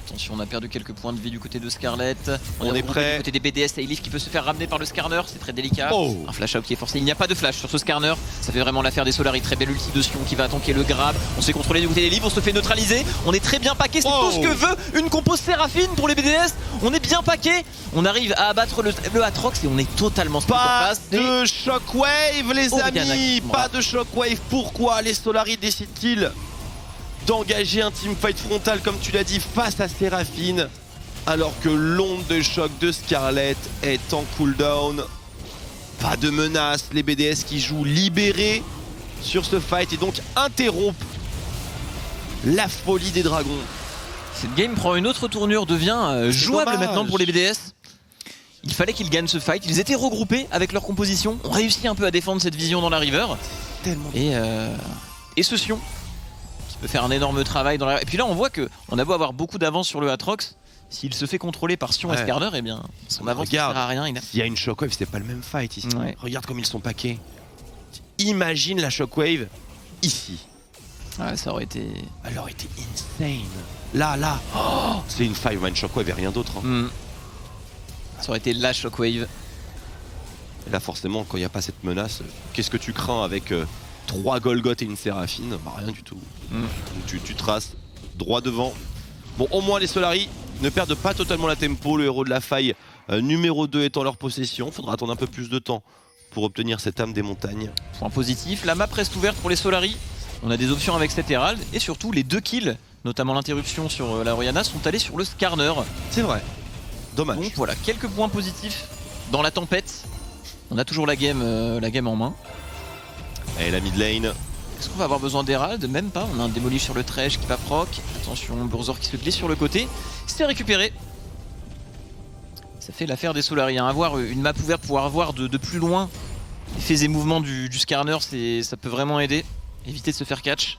Speaker 2: Attention, on a perdu quelques points de vie du côté de Scarlet.
Speaker 1: On est prêt.
Speaker 2: Du côté des BDS, Elif qui peut se faire ramener par le Skarner, c'est très délicat. Un flash out qui est forcé. Il n'y a pas de flash sur ce Skarner. Ça fait vraiment l'affaire des Solari. Très belle ulti de Sion qui va tanker le grab. On se fait contrôler du côté des livres, on se fait neutraliser. On est très bien paqué. C'est tout ce que veut une compo Séraphine pour les BDS. On est bien paqué. On arrive à abattre le Atrox et on est totalement
Speaker 1: pas de shockwave, les amis. Pas de shockwave. Pourquoi les Solari décident-ils d'engager un teamfight frontal comme tu l'as dit face à Séraphine alors que l'onde de choc de Scarlet est en cooldown? Pas de menace, les BDS qui jouent libérés sur ce fight et donc interrompent La folie des dragons.
Speaker 2: Cette game prend une autre tournure, devient jouable maintenant pour les BDS. Il fallait qu'ils gagnent ce fight, ils étaient regroupés avec leur composition, ont réussi un peu à défendre cette vision dans la river. Et ce Sion qui peut faire un énorme travail dans la... Et puis là on voit qu'on a beau avoir beaucoup d'avance sur le Atrox, s'il se fait contrôler par Sion et Skarner, eh bien son avance ne sert à rien.
Speaker 1: Il y a une Shockwave, c'est pas le même fight ici. Regarde comme ils sont paqués. Imagine la Shockwave ici.
Speaker 2: Ouais, ça aurait été...
Speaker 1: Elle aurait été insane. Là, c'est une 5-man Shockwave et rien d'autre.
Speaker 2: Ça aurait été la Shockwave.
Speaker 1: Et là forcément quand il n'y a pas cette menace, qu'est-ce que tu crains avec 3 Golgoth et une Séraphine? Bah rien du tout. Tu traces droit devant. Bon, au moins les Solari ne perdent pas totalement la tempo, le héros de la faille numéro 2 est en leur possession. Faudra attendre un peu plus de temps pour obtenir cette âme des montagnes.
Speaker 2: Point positif, la map reste ouverte pour les Solari. On a des options avec cet Herald et surtout les 2 kills, notamment l'interruption sur la Orianna, sont allés sur le Skarner.
Speaker 1: C'est vrai, dommage.
Speaker 2: Donc voilà, quelques points positifs dans la tempête. On a toujours la game en main.
Speaker 1: Et la mid lane.
Speaker 2: Est-ce qu'on va avoir besoin d'Herald? Même pas, on a un démolish sur le Thresh qui va proc. Attention, Burzor qui se glisse sur le côté. C'est récupéré. Ça fait l'affaire des Solari. Avoir une map ouverte, pouvoir voir de plus loin les faits et mouvements du Skarner, ça peut vraiment aider. Éviter de se faire catch.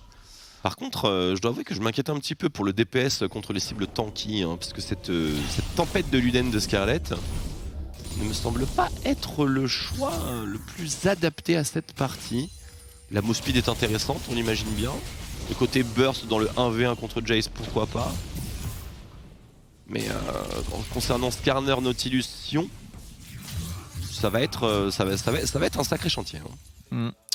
Speaker 1: Par contre, je dois avouer que je m'inquiète un petit peu pour le DPS contre les cibles tanky, parce que cette tempête de Luden de Scarlet ne me semble pas être le choix le plus adapté à cette partie. La move speed est intéressante, on l'imagine bien. Le côté burst dans le 1v1 contre Jace, pourquoi pas. Mais concernant Skarner, Nautilus, Sion, ça va être un sacré chantier.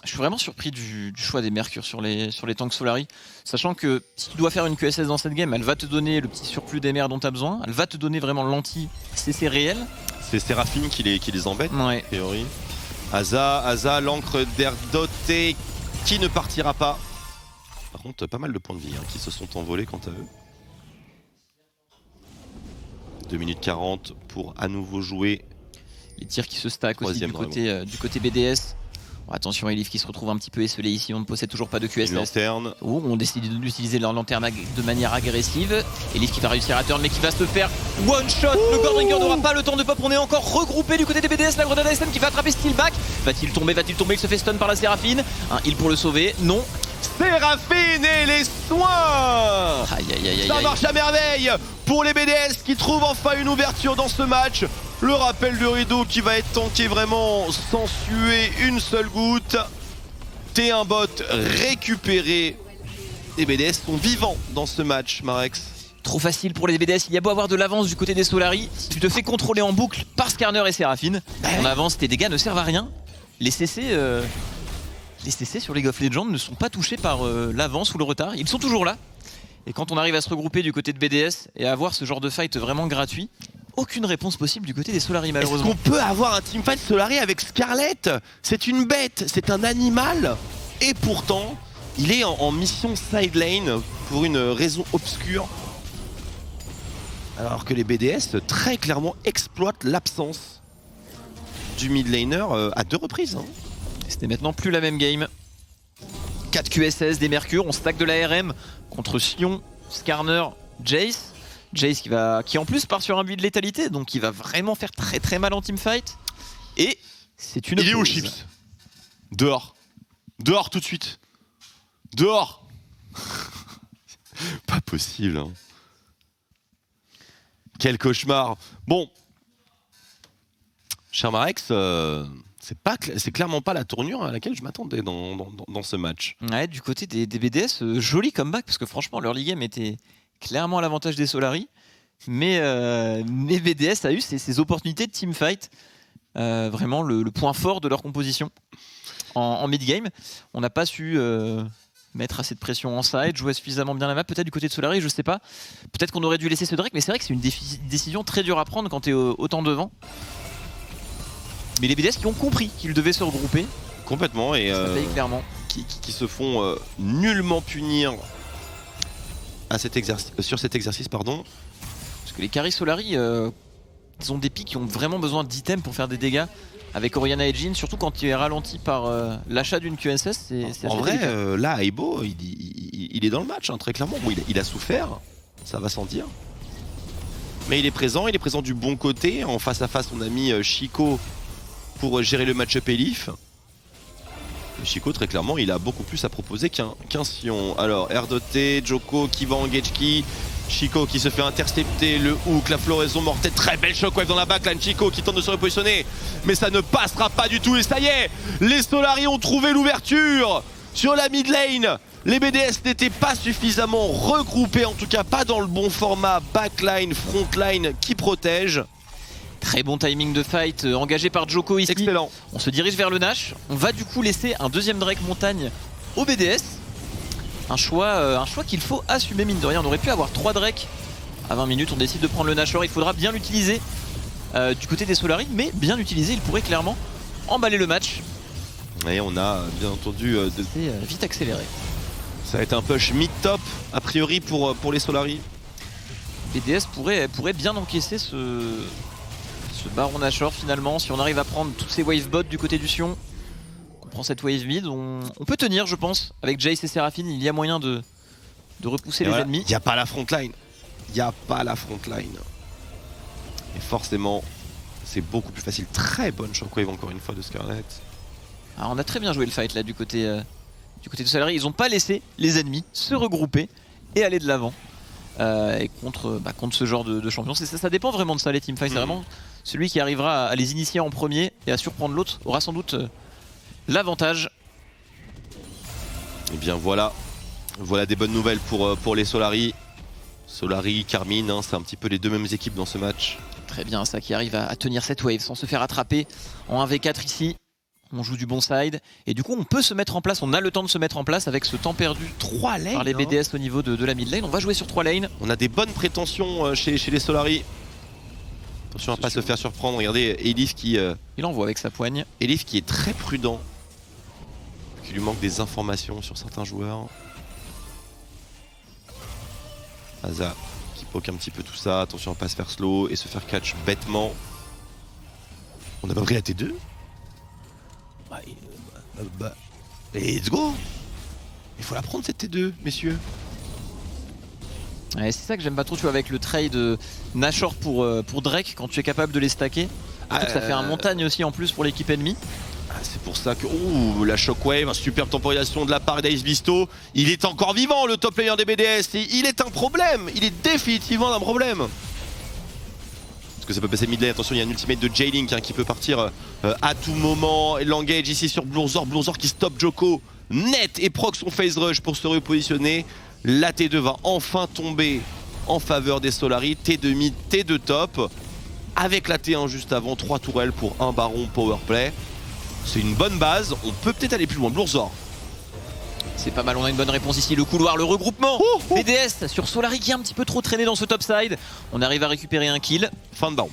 Speaker 2: Je suis vraiment surpris du choix des Mercure sur les tanks Solari. Sachant que si tu dois faire une QSS dans cette game, elle va te donner le petit surplus d'MR dont tu as besoin. Elle va te donner vraiment l'anti-CC réel.
Speaker 1: C'est Séraphine qui les embête,
Speaker 2: a
Speaker 1: priori. Aza, l'encre d'Erdoté qui ne partira pas. Par contre, pas mal de points de vie qui se sont envolés quant à eux. 2 minutes 40 pour à nouveau jouer.
Speaker 2: Les tirs qui se stackent aussi du côté BDS. Bon, attention, Elif qui se retrouve un petit peu esselé ici, on ne possède toujours pas de QSS.
Speaker 1: Une lanterne.
Speaker 2: On décide d'utiliser leur lanterne de manière agressive. Elif qui va réussir à turn mais qui va se faire one shot. Le Gordringer n'aura pas le temps de pop, on est encore regroupé du côté des BDS. La grenade ASM qui va attraper Steelback. Va-t-il tomber? Il se fait stun par la Séraphine. Un heal pour le sauver? Non.
Speaker 1: Séraphine et les soins. Ça marche à merveille pour les BDS qui trouvent enfin une ouverture dans ce match. Le rappel de rideau qui va être tanké vraiment sans suer une seule goutte. T1 bot récupéré. Les BDS sont vivants dans ce match, Marex.
Speaker 2: Trop facile pour les BDS, il y a beau avoir de l'avance du côté des Solari. Si tu te fais contrôler en boucle par Skarner et Séraphine, en avance tes dégâts ne servent à rien. Les CC sur League of Legends ne sont pas touchés par l'avance ou le retard, ils sont toujours là. Et quand on arrive à se regrouper du côté de BDS et à avoir ce genre de fight vraiment gratuit, aucune réponse possible du côté des Solari malheureusement.
Speaker 1: Est-ce qu'on peut avoir un teamfight Solari avec Scarlett? C'est une bête, c'est un animal. Et pourtant, il est en mission side lane pour une raison obscure. Alors que les BDS très clairement exploitent l'absence du mid laner à 2 reprises.
Speaker 2: C'était maintenant plus la même game. 4 QSS, des Mercure, on stack de la RM contre Sion, Skarner, Jace. Jace qui en plus part sur un but de létalité, donc il va vraiment faire très très mal en teamfight. Et c'est une...
Speaker 1: Il est où Chips? Dehors. Dehors tout de suite. Dehors. Pas possible. Quel cauchemar. Bon. Cher Marex, c'est clairement pas la tournure à laquelle je m'attendais dans ce match.
Speaker 2: Ouais, du côté des BDS, joli comeback, parce que franchement leur league game était clairement à l'avantage des Solari, mais BDS a eu ces opportunités de teamfight, vraiment le point fort de leur composition en mid-game. On n'a pas su mettre assez de pression en side, jouer suffisamment bien la map, peut-être du côté de Solari, je sais pas. Peut-être qu'on aurait dû laisser ce Drake, mais c'est vrai que c'est une décision très dure à prendre quand tu es autant devant. Mais les BDS qui ont compris qu'ils devaient se regrouper.
Speaker 1: Complètement, et
Speaker 2: clairement.
Speaker 1: Qui se font nullement punir à sur cet exercice. Pardon.
Speaker 2: Parce que les carry Solari, ils ont des pics qui ont vraiment besoin d'items pour faire des dégâts. Avec Orianna et Jhin, surtout quand il est ralenti par l'achat d'une QSS, c'est
Speaker 1: en vrai, là, Aibo, il il est dans le match, hein, très clairement. Bon, il a souffert, ça va sans dire. Mais il est présent du bon côté. En face à face, on a mis Chico pour gérer le match-up Elif. Chico, très clairement, il a beaucoup plus à proposer qu'un Sion. Alors, R2T, Joko qui va en Getchki. Chico qui se fait intercepter, le hook, la floraison mortelle, très belle shockwave dans la backline. Chico qui tente de se repositionner, mais ça ne passera pas du tout. Et ça y est, les Solari ont trouvé l'ouverture sur la mid lane. Les BDS n'étaient pas suffisamment regroupés, en tout cas pas dans le bon format backline, frontline qui protège.
Speaker 2: Très bon timing de fight engagé par Joko ici.
Speaker 1: Excellent.
Speaker 2: On se dirige vers le Nash. On va du coup laisser un deuxième Drake montagne au BDS. Un choix qu'il faut assumer, mine de rien. On aurait pu avoir 3 Drake à 20 minutes. On décide de prendre le Nashor. Il faudra bien l'utiliser du côté des Solari, mais bien l'utiliser, il pourrait clairement emballer le match.
Speaker 1: Et on a bien entendu
Speaker 2: vite accéléré.
Speaker 1: Ça va être un push mid-top a priori pour les Solari.
Speaker 2: BDS pourrait bien encaisser ce Baron Nashor finalement. Si on arrive à prendre tous ces wave bots du côté du Sion, on prend cette wave mid, on peut tenir je pense. Avec Jace et Seraphine, il y a moyen de repousser les ennemis.
Speaker 1: Il n'y a pas la frontline. Et forcément, c'est beaucoup plus facile. Très bonne shockwave encore une fois de Scarlet.
Speaker 2: Alors on a très bien joué le fight là du côté de Solari. Ils n'ont pas laissé les ennemis se regrouper et aller de l'avant. Et contre ce genre de champion. Ça dépend vraiment de ça les teamfights. C'est vraiment celui qui arrivera à les initier en premier et à surprendre l'autre aura sans doute l'avantage.
Speaker 1: Et bien voilà des bonnes nouvelles pour les Solari. Solari, Carmine, hein, c'est un petit peu les deux mêmes équipes dans ce match.
Speaker 2: Très bien ça qui arrive à tenir cette wave sans se faire attraper en 1v4 ici. On joue du bon side et du coup on peut se mettre en place, on a le temps de se mettre en place avec ce temps perdu
Speaker 1: 3 lanes,
Speaker 2: par les BDS au niveau de la mid lane. On va jouer sur 3 lanes.
Speaker 1: On a des bonnes prétentions chez les Solari. Attention à ne pas se faire surprendre. Regardez Elif qui...
Speaker 2: il envoie avec sa poigne.
Speaker 1: Elif qui est très prudent. Qui lui manque des informations sur certains joueurs. Aza qui poke un petit peu tout ça. Attention à ne pas se faire slow et se faire catch bêtement. On n'a pas pris la T2 ? Let's go. Il faut la prendre cette T2, messieurs.
Speaker 2: Ouais, c'est ça que j'aime pas trop, tu vois, avec le trade Nashor pour Drake, quand tu es capable de les stacker. Ça fait un montagne aussi en plus pour l'équipe ennemie.
Speaker 1: C'est pour ça que la shockwave, superbe temporisation de la part d'Ace Visto. Il est encore vivant, le top player des BDS. Il est un problème, il est définitivement un problème. Est-ce que ça peut passer mid lane? Attention, il y a un ultimate de J-Link hein, qui peut partir à tout moment. L'engage ici sur Blurzor qui stoppe Joko net et proc son phase rush pour se repositionner. La T2 va enfin tomber en faveur des Solari. T2 mid, T2 top. Avec la T1 juste avant, 3 tourelles pour un baron powerplay. C'est une bonne base, on peut peut-être aller plus loin. Blurzor.
Speaker 2: C'est pas mal, on a une bonne réponse ici, le couloir, le regroupement. BDS sur Solari qui est un petit peu trop traîné dans ce top side. On arrive à récupérer un kill.
Speaker 1: Fin de baron.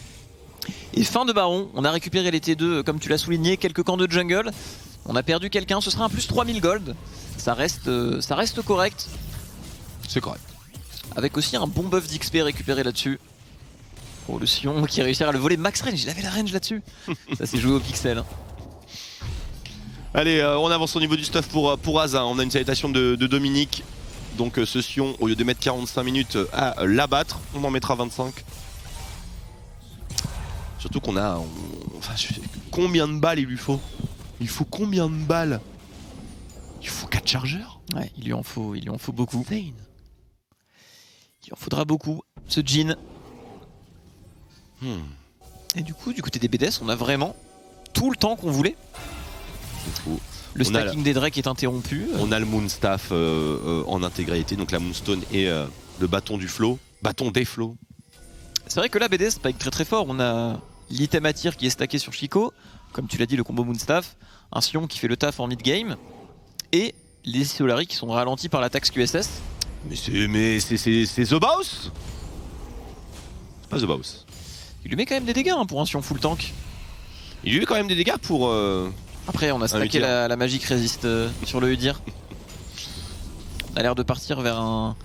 Speaker 2: Et fin de baron, on a récupéré les T2 comme tu l'as souligné, quelques camps de jungle. On a perdu quelqu'un, ce sera un plus 3000 gold. Ça reste correct.
Speaker 1: C'est correct.
Speaker 2: Avec aussi un bon buff d'XP récupéré là-dessus. Oh le Sion qui réussit à le voler max range, il avait la range là-dessus. Ça s'est joué au pixel.
Speaker 1: Allez, on avance au niveau du stuff pour Aza. On a une salutation de Dominique. Donc ce Sion, au lieu de mettre 45 minutes à l'abattre, on en mettra 25. Surtout qu'on a... combien de balles il lui faut? Il faut combien de balles? Il faut 4 chargeurs?
Speaker 2: Ouais, il lui en faut beaucoup. Il en faudra beaucoup. Ce Jhin. Et du coup, du côté des BDS, on a vraiment tout le temps qu'on voulait. Le stacking des Drake est interrompu.
Speaker 1: On a le Moonstaff en intégralité, donc la Moonstone et le bâton du flow. Bâton des flows.
Speaker 2: C'est vrai que là, BDS spike très fort. On a l'item à tir qui est stacké sur Chico. Comme tu l'as dit, le combo Moonstaff. Un Sion qui fait le taf en mid-game. Et les Solari qui sont ralentis par l'attaque QSS.
Speaker 1: Mais c'est The Boss. C'est pas The Boss.
Speaker 2: Il lui met quand même des dégâts hein, pour un Sion full tank.
Speaker 1: Il lui met quand même des dégâts pour...
Speaker 2: Après on a stacké la magique résiste sur le Udyr. On a l'air de partir vers un...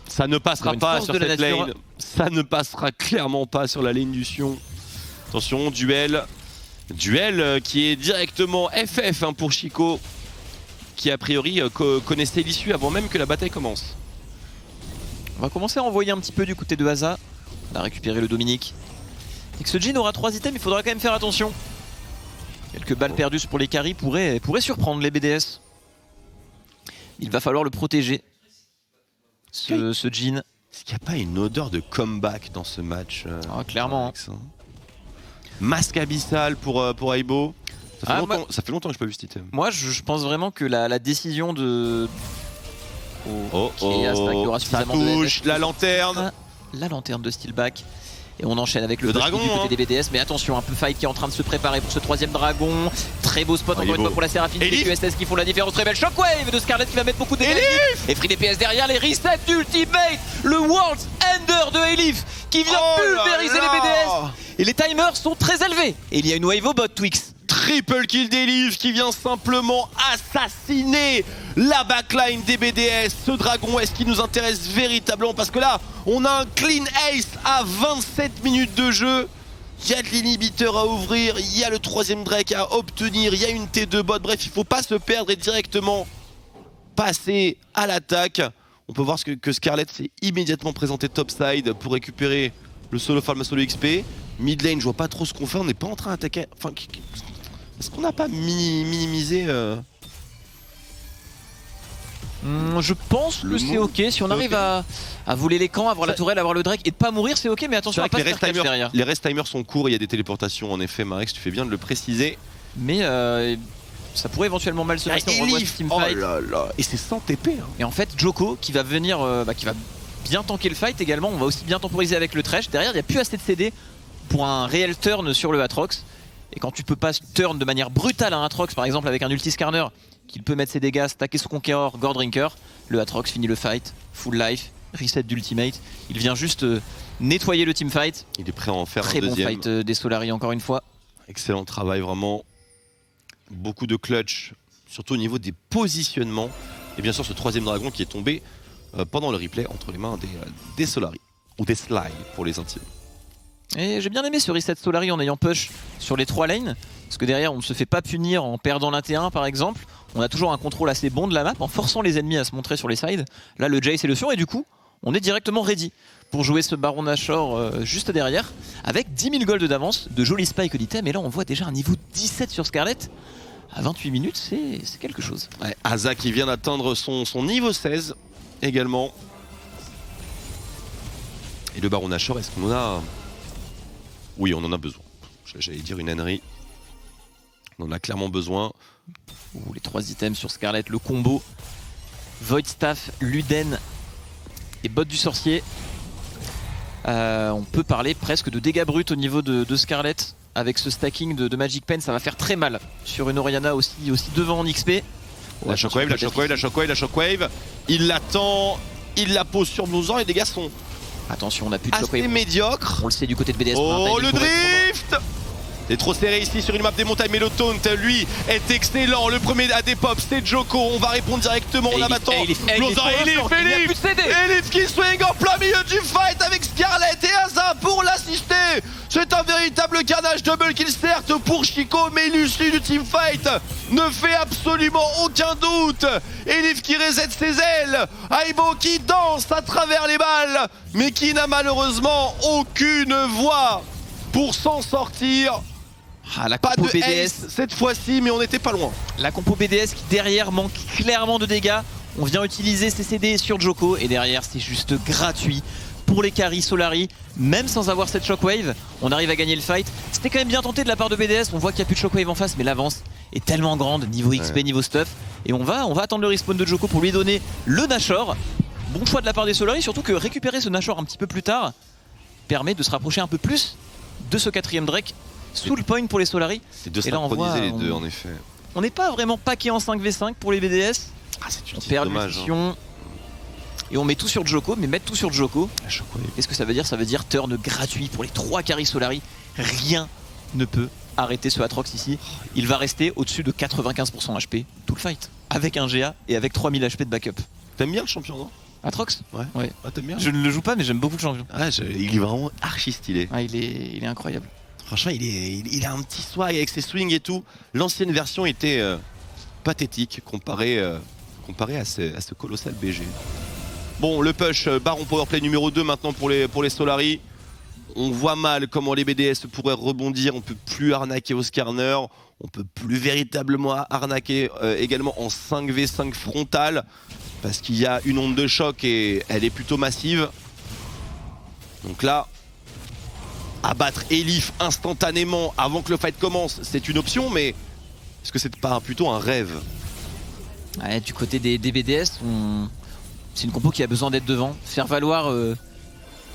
Speaker 1: Ça ne passera pas sur cette lane. Ça ne passera clairement pas sur la lane du Sion. Attention, duel. Duel qui est directement FF hein, pour Chico. qui a priori connaissait l'issue avant même que la bataille commence.
Speaker 2: On va commencer à envoyer un petit peu du côté de Asa. On a récupéré le Dominique. Et que ce Jhin aura 3 items, il faudra quand même faire attention. Quelques balles perdues pour les carries pourraient surprendre les BDS. Il va falloir le protéger. Ce Jhin.
Speaker 1: Est-ce qu'il n'y a pas une odeur de comeback dans ce match
Speaker 2: clairement.
Speaker 1: Alex, hein. Masque abyssal pour Aibo. Ça fait longtemps que je n'ai pas vu cet item.
Speaker 2: Moi je pense vraiment que la décision de...
Speaker 1: Ça touche la lanterne.
Speaker 2: La lanterne de Steelback. Et on enchaîne avec le
Speaker 1: dragon
Speaker 2: du côté des BDS. Mais attention, un peu fight qui est en train de se préparer pour ce 3ème dragon. Très beau spot encore une fois pour la Séraphine. Les QSS qui font la différence. Très belle shockwave de Scarlet qui va mettre beaucoup de dégâts. Et Free DPS derrière, les resets d'Ultimate. Le World's Ender de Elif qui vient pulvériser les BDS. Et les timers sont très élevés. Et il y a une wave au bot, Twix.
Speaker 1: Triple kill d'Elif qui vient simplement assassiner la backline des BDS. Ce dragon, est-ce qu'il nous intéresse véritablement? Parce que là, on a un clean ace à 27 minutes de jeu. Il y a de l'inhibiteur à ouvrir, il y a le 3ème Drake à obtenir, il y a une T2 bot. Bref, il ne faut pas se perdre et directement passer à l'attaque. On peut voir que Scarlet s'est immédiatement présenté topside pour récupérer le solo farm, solo XP. Mid lane, je vois pas trop ce qu'on fait, on n'est pas en train d'attaquer. Enfin, est-ce qu'on n'a pas minimisé
Speaker 2: Je pense que c'est ok. Si on arrive à voler les camps, avoir la tourelle, avoir le Drake et de pas mourir, c'est ok. Mais attention à pas se faire catch derrière.
Speaker 1: Les rest timers sont courts, il y a des téléportations en effet. Marex, tu fais bien de le préciser.
Speaker 2: Mais ça pourrait éventuellement mal se passer. On revoit ce teamfight.
Speaker 1: Oh là là. Et c'est sans TP. Hein.
Speaker 2: Et en fait, Joko qui va venir, qui va bien tanker le fight également. On va aussi bien temporiser avec le Thresh. Derrière, il n'y a plus assez de CD pour un réel turn sur le Aatrox. Et quand tu peux pas turn de manière brutale un Aatrox, par exemple avec un ulti scanner, qu'il peut mettre ses dégâts, stacker son Conqueror, Gore Drinker, le Aatrox finit le fight, full life, reset d'ultimate. Il vient juste nettoyer le teamfight.
Speaker 1: Il est prêt à en faire
Speaker 2: très
Speaker 1: un deuxième.
Speaker 2: Très bon fight des Solari encore une fois.
Speaker 1: Excellent travail, vraiment. Beaucoup de clutch, surtout au niveau des positionnements. Et bien sûr ce 3ème dragon qui est tombé pendant le replay entre les mains des Solari. Ou des Sly pour les intimes.
Speaker 2: Et j'ai bien aimé ce reset Solari en ayant push sur les 3 lanes. Parce que derrière on ne se fait pas punir en perdant l'T1 par exemple. On a toujours un contrôle assez bon de la map en forçant les ennemis à se montrer sur les sides. Là le Jace est le fion et du coup on est directement ready pour jouer ce Baron Nashor juste derrière. Avec 10 000 gold d'avance, de jolis spikes d'item. Et là on voit déjà un niveau 17 sur Scarlet. À 28 minutes c'est quelque chose.
Speaker 1: Ouais, Asa qui vient d'atteindre son niveau 16 également. Et le Baron Nashor, est-ce qu'on en a... Oui, on en a besoin. J'allais dire une ânerie. On en a clairement besoin.
Speaker 2: Les 3 items sur Scarlet, le combo Void Staff, Luden et Botte du Sorcier. On peut parler presque de dégâts bruts au niveau de Scarlet. Avec ce stacking de Magic Pen, ça va faire très mal sur une Orianna aussi devant en XP.
Speaker 1: La shockwave, la shockwave, la shockwave, la shockwave. Il l'attend, il la pose sur Blouson et les dégâts sont...
Speaker 2: Attention, on n'a plus de shockwave.
Speaker 1: Assez médiocre.
Speaker 2: On le sait du côté de BDS.
Speaker 1: Oh, le drift! C'est trop serré ici sur une map des montagnes, mais le taunt, lui, est excellent. Le premier à des pops, c'est Joko. On va répondre directement. On a maintenant Elif qui swing en plein milieu du fight avec Scarlet et Asa pour l'assister. C'est un véritable carnage, double kill certes pour Chico, mais l'issue du teamfight ne fait absolument aucun doute. Elif qui reset ses ailes, Aibo qui danse à travers les balles, mais qui n'a malheureusement aucune voix pour s'en sortir.
Speaker 2: La
Speaker 1: pas
Speaker 2: compo
Speaker 1: de
Speaker 2: BDS
Speaker 1: ace cette fois-ci, mais on n'était pas loin.
Speaker 2: La compo BDS qui derrière manque clairement de dégâts. On vient utiliser ses CD sur Joko et derrière c'est juste gratuit pour les carries Solari. Même sans avoir cette shockwave, on arrive à gagner le fight. C'était quand même bien tenté de la part de BDS. On voit qu'il n'y a plus de shockwave en face, mais l'avance est tellement grande niveau XP, niveau stuff. Et on va attendre le respawn de Joko pour lui donner le Nashor. Bon choix de la part des Solari, surtout que récupérer ce Nashor un petit peu plus tard permet de se rapprocher un peu plus de ce 4ème Drake. Sous le point pour les Solari.
Speaker 1: C'est de synchroniser les deux en effet.
Speaker 2: On n'est pas vraiment paqué en 5v5 pour les BDS.
Speaker 1: C'est
Speaker 2: on perd
Speaker 1: dommage.
Speaker 2: Hein. Et on met tout sur Joko, mais mettre tout sur Joko, qu'est-ce que ça veut dire? Ça veut dire turn gratuit pour les 3 carries Solari. Rien ne peut arrêter ce Aatrox ici. Il va rester au-dessus de 95% HP tout le fight. Avec un GA et avec 3000 HP de backup.
Speaker 1: T'aimes bien le champion, non?
Speaker 2: Aatrox?
Speaker 1: Ouais. Ah, t'aimes bien?
Speaker 2: Je ne le joue pas, mais j'aime beaucoup le champion.
Speaker 1: Il est vraiment archi stylé.
Speaker 2: Il est incroyable.
Speaker 1: Franchement, il a un petit swag avec ses swings et tout. L'ancienne version était pathétique comparé à ce colossal BG. Bon, le push, Baron Powerplay numéro 2 maintenant pour les Solari. On voit mal comment les BDS pourraient rebondir, on peut plus arnaquer au Skarner, on peut plus véritablement arnaquer également en 5v5 frontal, parce qu'il y a une onde de choc et elle est plutôt massive. Donc là, abattre Elif instantanément avant que le fight commence, c'est une option, mais est-ce que c'est pas plutôt un rêve?
Speaker 2: Ouais, du côté des BDS, c'est une compo qui a besoin d'être devant, faire valoir les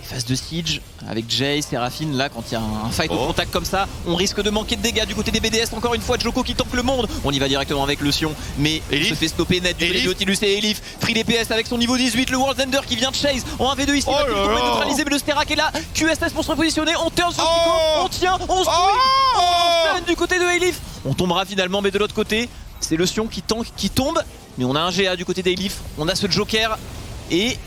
Speaker 2: phases de siege avec Jay, Seraphine. Là, quand il y a un fight au contact comme ça, on risque de manquer de dégâts du côté des BDS. Encore une fois, Djoko qui tank le monde. On y va directement avec le Sion, mais
Speaker 1: Elif
Speaker 2: se fait stopper net du Nautilus et Elif. Free DPS avec son niveau 18, le World's Ender qui vient de chase en 1v2 ici. Il va neutraliser, mais le Sterak est là. QSS pour se repositionner. On turn sur Kiko, on tient, on se stun du côté de Elif. On tombera finalement, mais de l'autre côté, c'est le Sion qui tank, qui tombe. Mais on a un GA du côté d'Elif. On a ce Joker et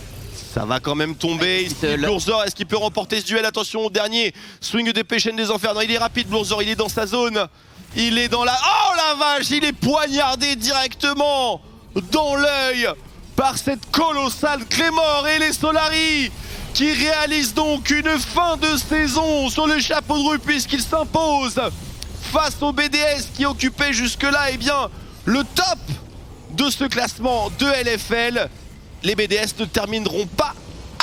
Speaker 1: ça va quand même tomber. Blurzor, est-ce qu'il peut remporter ce duel? Attention au dernier swing des chaînes des enfers. Non, il est rapide, Blurzor, il est dans sa zone. Il est dans la... Oh la vache, il est poignardé directement dans l'œil par cette colossale Claymore. Et les Solari qui réalisent donc une fin de saison sur le chapeau de roue, puisqu'ils s'imposent face aux BDS qui occupaient jusque-là le top de ce classement de LFL. Les BDS ne termineront pas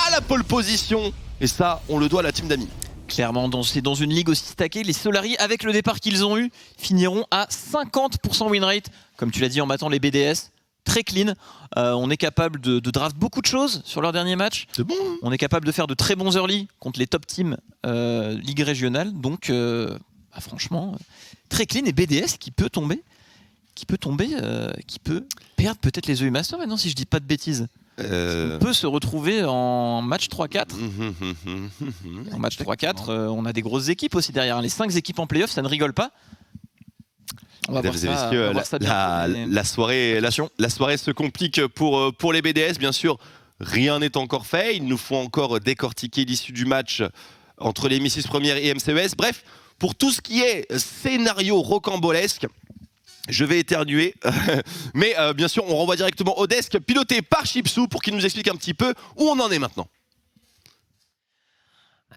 Speaker 1: à la pole position. Et ça, on le doit à la team d'Ami.
Speaker 2: Clairement, c'est dans une ligue aussi stackée. Les Solari, avec le départ qu'ils ont eu, finiront à 50% win rate. Comme tu l'as dit en battant les BDS. Très clean. On est capable de draft beaucoup de choses sur leur dernier match.
Speaker 1: C'est bon.
Speaker 2: On est capable de faire de très bons early contre les top teams ligue régionale. Donc, franchement, très clean. Et BDS qui peut tomber, qui peut perdre peut-être les EU Masters maintenant, si je dis pas de bêtises. On peut se retrouver en match 3-4. En match 3-4, on a des grosses équipes aussi derrière. Les 5 équipes en playoff, ça ne rigole pas. On va voir ça,
Speaker 1: la soirée se complique pour les BDS. Bien sûr, rien n'est encore fait. Il nous faut encore décortiquer l'issue du match entre les Missis Première et MCES. Bref, pour tout ce qui est scénario rocambolesque, je vais éternuer, mais bien sûr on renvoie directement au desk piloté par Chipsou pour qu'il nous explique un petit peu où on en est maintenant.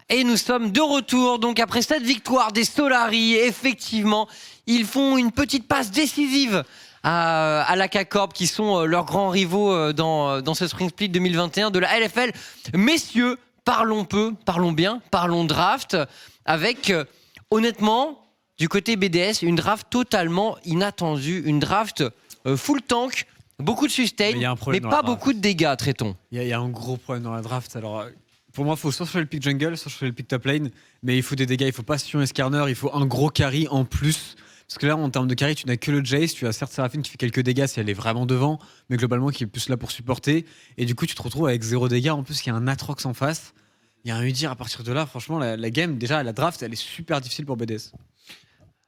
Speaker 3: Et nous sommes de retour, donc après cette victoire des Solari, effectivement, ils font une petite passe décisive à la K-Corp, qui sont leurs grands rivaux dans ce Spring Split 2021 de la LFL. Messieurs, parlons peu, parlons bien, parlons draft, avec honnêtement... Du côté BDS, une draft totalement inattendue, une draft full tank, beaucoup de sustain, mais pas beaucoup de dégâts, traitons.
Speaker 4: Il y a un gros problème dans la draft. Alors, pour moi, il faut soit choisir le pick jungle, soit choisir le pick top lane, mais il faut des dégâts, il faut pas Sion et Skarner, il faut un gros carry en plus. Parce que là, en termes de carry, tu n'as que le Jace, tu as certes Seraphine qui fait quelques dégâts si elle est vraiment devant, mais globalement qui est plus là pour supporter. Et du coup, tu te retrouves avec 0 dégâts, en plus, il y a un Atrox en face. Il y a un Udyr à partir de là. Franchement, la game, déjà, la draft, elle est super difficile pour BDS.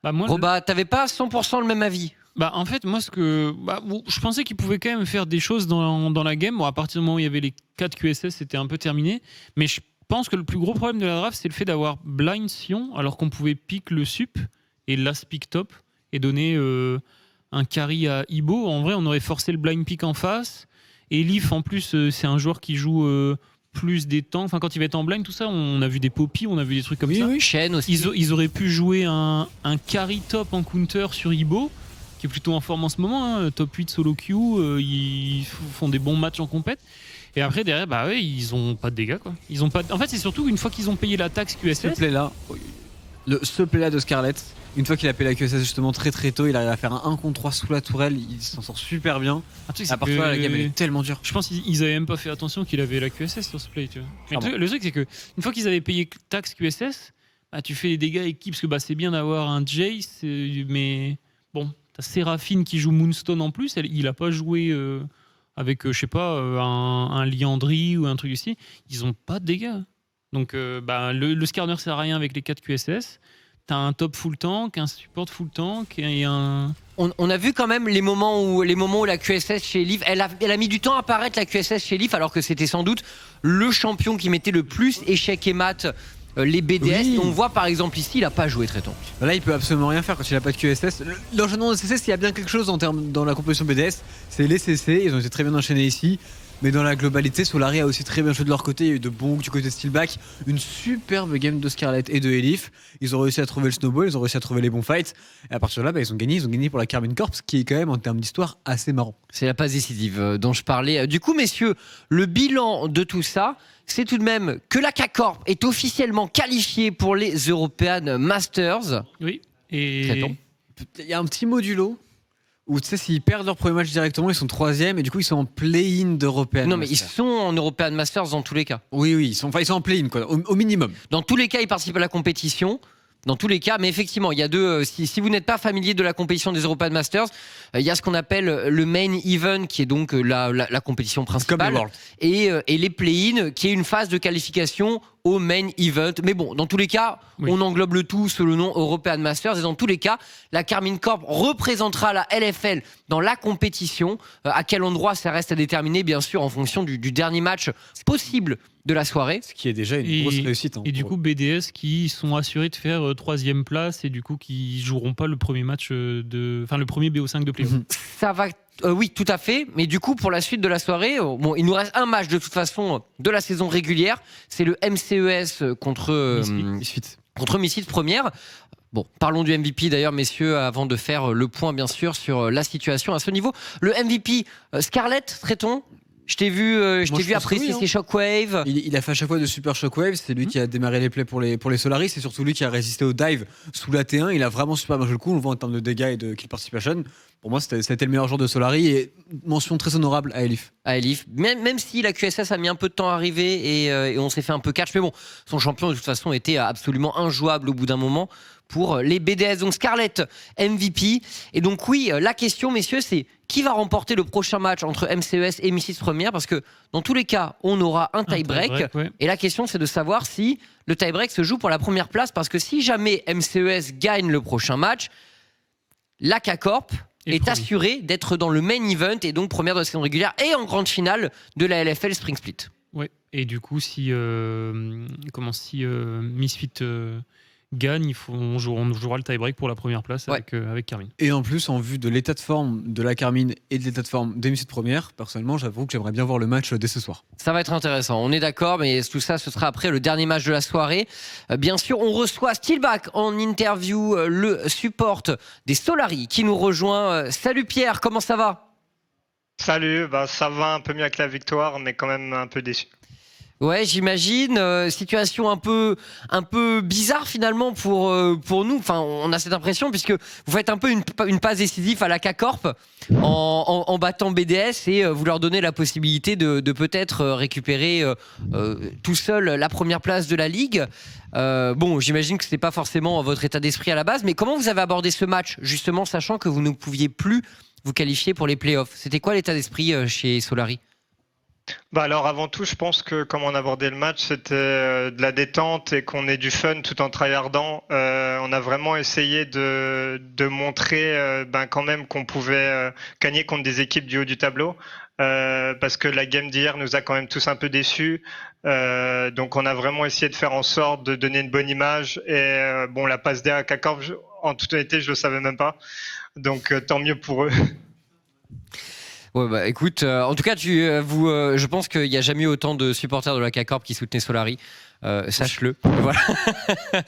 Speaker 3: Roba, t'avais pas 100% le même avis?
Speaker 5: En fait, moi, je pensais qu'ils pouvaient quand même faire des choses dans la game. Bon, à partir du moment où il y avait les 4 QSS, c'était un peu terminé. Mais je pense que le plus gros problème de la draft, c'est le fait d'avoir blind Sion, alors qu'on pouvait pick le sup et last pick top et donner un carry à Ibo. En vrai, on aurait forcé le blind pick en face. Et Leaf, en plus, c'est un joueur qui joue... plus des temps, enfin quand il va être en blind, tout ça, on a vu des Poppy, on a vu des trucs comme ça.
Speaker 3: Oui, Shen aussi.
Speaker 5: Ils auraient pu jouer un carry top en counter sur Ibo, qui est plutôt en forme en ce moment, top 8 solo queue, ils font des bons matchs en compète. Et après derrière, ils ont pas de dégâts quoi. Ils ont pas. En fait, c'est surtout une fois qu'ils ont payé la taxe QSS.
Speaker 4: Ce play là de Scarlett, une fois qu'il a payé la QSS justement très très tôt, il arrive à faire un 1 contre 3 sous la tourelle, il s'en sort super bien. À part ça, la game elle est tellement dure.
Speaker 5: Je pense qu'ils avaient même pas fait attention qu'il avait la QSS sur ce play, tu vois. Le truc c'est que une fois qu'ils avaient payé taxe QSS, tu fais des dégâts équipe, parce que c'est bien d'avoir un Jace, mais bon, t'as Seraphine qui joue Moonstone en plus, il a pas joué avec je sais pas un Liandry ou un truc ici, ils ont pas de dégâts. Donc le Skarner sert à rien avec les 4 QSS. T'as un top full tank, un support full tank et un...
Speaker 3: On a vu quand même les moments où la QSS chez Leaf, elle a mis du temps à apparaître la QSS chez Leaf, alors que c'était sans doute le champion qui mettait le plus échec et mat les BDS.
Speaker 4: Oui.
Speaker 3: On voit par exemple ici, il a pas joué Tréton.
Speaker 4: Là, il peut absolument rien faire quand il a pas de QSS. L'enchaînement de CC, s'il y a bien quelque chose dans la composition BDS, c'est les CC. Ils ont été très bien enchaînés ici. Mais dans la globalité, Solari a aussi très bien joué de leur côté. Il y a eu de bons du côté de Steelback. Une superbe game de Scarlett et de Elif. Ils ont réussi à trouver le snowball, ils ont réussi à trouver les bons fights. Et à partir de là, ils ont gagné. Ils ont gagné pour la Karmine Corps, qui est quand même, en termes d'histoire, assez marrant.
Speaker 3: C'est la passe décisive dont je parlais. Du coup, messieurs, le bilan de tout ça, c'est tout de même que la K-Corp est officiellement qualifiée pour les European Masters.
Speaker 5: Oui. Et
Speaker 3: Tréton.
Speaker 4: Il y a un petit modulo où, tu sais, s'ils perdent leur premier match directement, ils sont 3e et du coup, ils sont en play-in d'European.
Speaker 3: Non, mais ils
Speaker 4: Masters.
Speaker 3: sont en European Masters dans tous les cas.
Speaker 4: Oui, ils sont en play-in, quoi, au minimum.
Speaker 3: Dans tous les cas, ils participent à la compétition. Dans tous les cas, mais effectivement, il y a deux. Si vous n'êtes pas familier de la compétition des European Masters, il y a ce qu'on appelle le main event, qui est donc la compétition
Speaker 4: Comme les
Speaker 3: principale,
Speaker 4: Worlds.
Speaker 3: et les play-in, qui est une phase de qualification au main event. Mais bon, dans tous les cas,
Speaker 5: Oui.
Speaker 3: on englobe le tout sous le nom European Masters. Et dans tous les cas, la Karmine Corp représentera la LFL dans la compétition. À quel endroit, ça reste à déterminer, bien sûr, en fonction du dernier match possible de la soirée.
Speaker 4: Ce qui est déjà une grosse réussite.
Speaker 5: Et du coup, BDS qui sont assurés de faire 3e place et du coup qui joueront pas le premier match le premier BO5 de playoff.
Speaker 3: Ça va. Oui, tout à fait. Mais du coup, pour la suite de la soirée, bon, il nous reste un match de toute façon de la saison régulière. C'est le MCES contre Misfits première. Bon, parlons du MVP d'ailleurs, messieurs, avant de faire le point, bien sûr, sur la situation à ce niveau. Le MVP, Scarlett, traitons. Je t'ai vu apprécier ses shockwaves.
Speaker 4: Il a fait à chaque fois de super shockwaves. C'est lui qui a démarré les plays pour les Solaris. C'est surtout lui qui a résisté au dive sous la T1. Il a vraiment super bien joué le coup. On le voit en termes de dégâts et de kill participation. Pour moi, c'était le meilleur joueur de Solari. Et mention très honorable à Elif.
Speaker 3: Même si la QSS a mis un peu de temps à arriver et on s'est fait un peu catch. Mais bon, son champion de toute façon était absolument injouable au bout d'un moment pour les BDS. Donc Scarlett, MVP. Et donc oui, la question, messieurs, c'est qui va remporter le prochain match entre MCES et Misfits première? Parce que dans tous les cas, on aura un tie-break.
Speaker 5: Ouais.
Speaker 3: Et la question, c'est de savoir si le tie-break se joue pour la première place. Parce que si jamais MCES gagne le prochain match, la K-Corp est assurée d'être dans le main event et donc première de la saison régulière et en grande finale de la LFL Spring Split.
Speaker 5: Ouais. Et du coup, si Misfit gagne, on jouera le tie-break pour la première place avec Karmine.
Speaker 4: Et en plus, en vue de l'état de forme de la Karmine et de l'état de forme des Misfits première, personnellement, j'avoue que j'aimerais bien voir le match dès ce soir.
Speaker 3: Ça va être intéressant, on est d'accord, mais tout ça, ce sera après le dernier match de la soirée. Bien sûr, on reçoit Steelback en interview, le support des Solari qui nous rejoint. Salut Pierre, comment ça va ?
Speaker 6: Salut, ça va un peu mieux avec la victoire, mais quand même un peu déçu.
Speaker 3: Ouais, j'imagine. Situation un peu bizarre finalement pour nous. Enfin, on a cette impression puisque vous faites un peu une passe décisive à la K-Corp en battant BDS et vous leur donnez la possibilité de peut-être récupérer tout seul la première place de la ligue. Bon, j'imagine que c'est pas forcément votre état d'esprit à la base, mais comment vous avez abordé ce match justement, sachant que vous ne pouviez plus vous qualifier pour les playoffs? C'était quoi l'état d'esprit chez Solari?
Speaker 6: Alors avant tout, je pense que comme on abordait le match, c'était de la détente et qu'on ait du fun tout en tryhardant. On a vraiment essayé de montrer quand même qu'on pouvait gagner contre des équipes du haut du tableau. Parce que la game d'hier nous a quand même tous un peu déçus. Donc on a vraiment essayé de faire en sorte de donner une bonne image. Et la passe D à K-Corp, en toute honnêteté, je le savais même pas. Donc tant mieux pour eux.
Speaker 3: Ouais, écoute, en tout cas, je pense qu'il n'y a jamais eu autant de supporters de la K-Corp qui soutenaient Solari. Sache-le. Voilà.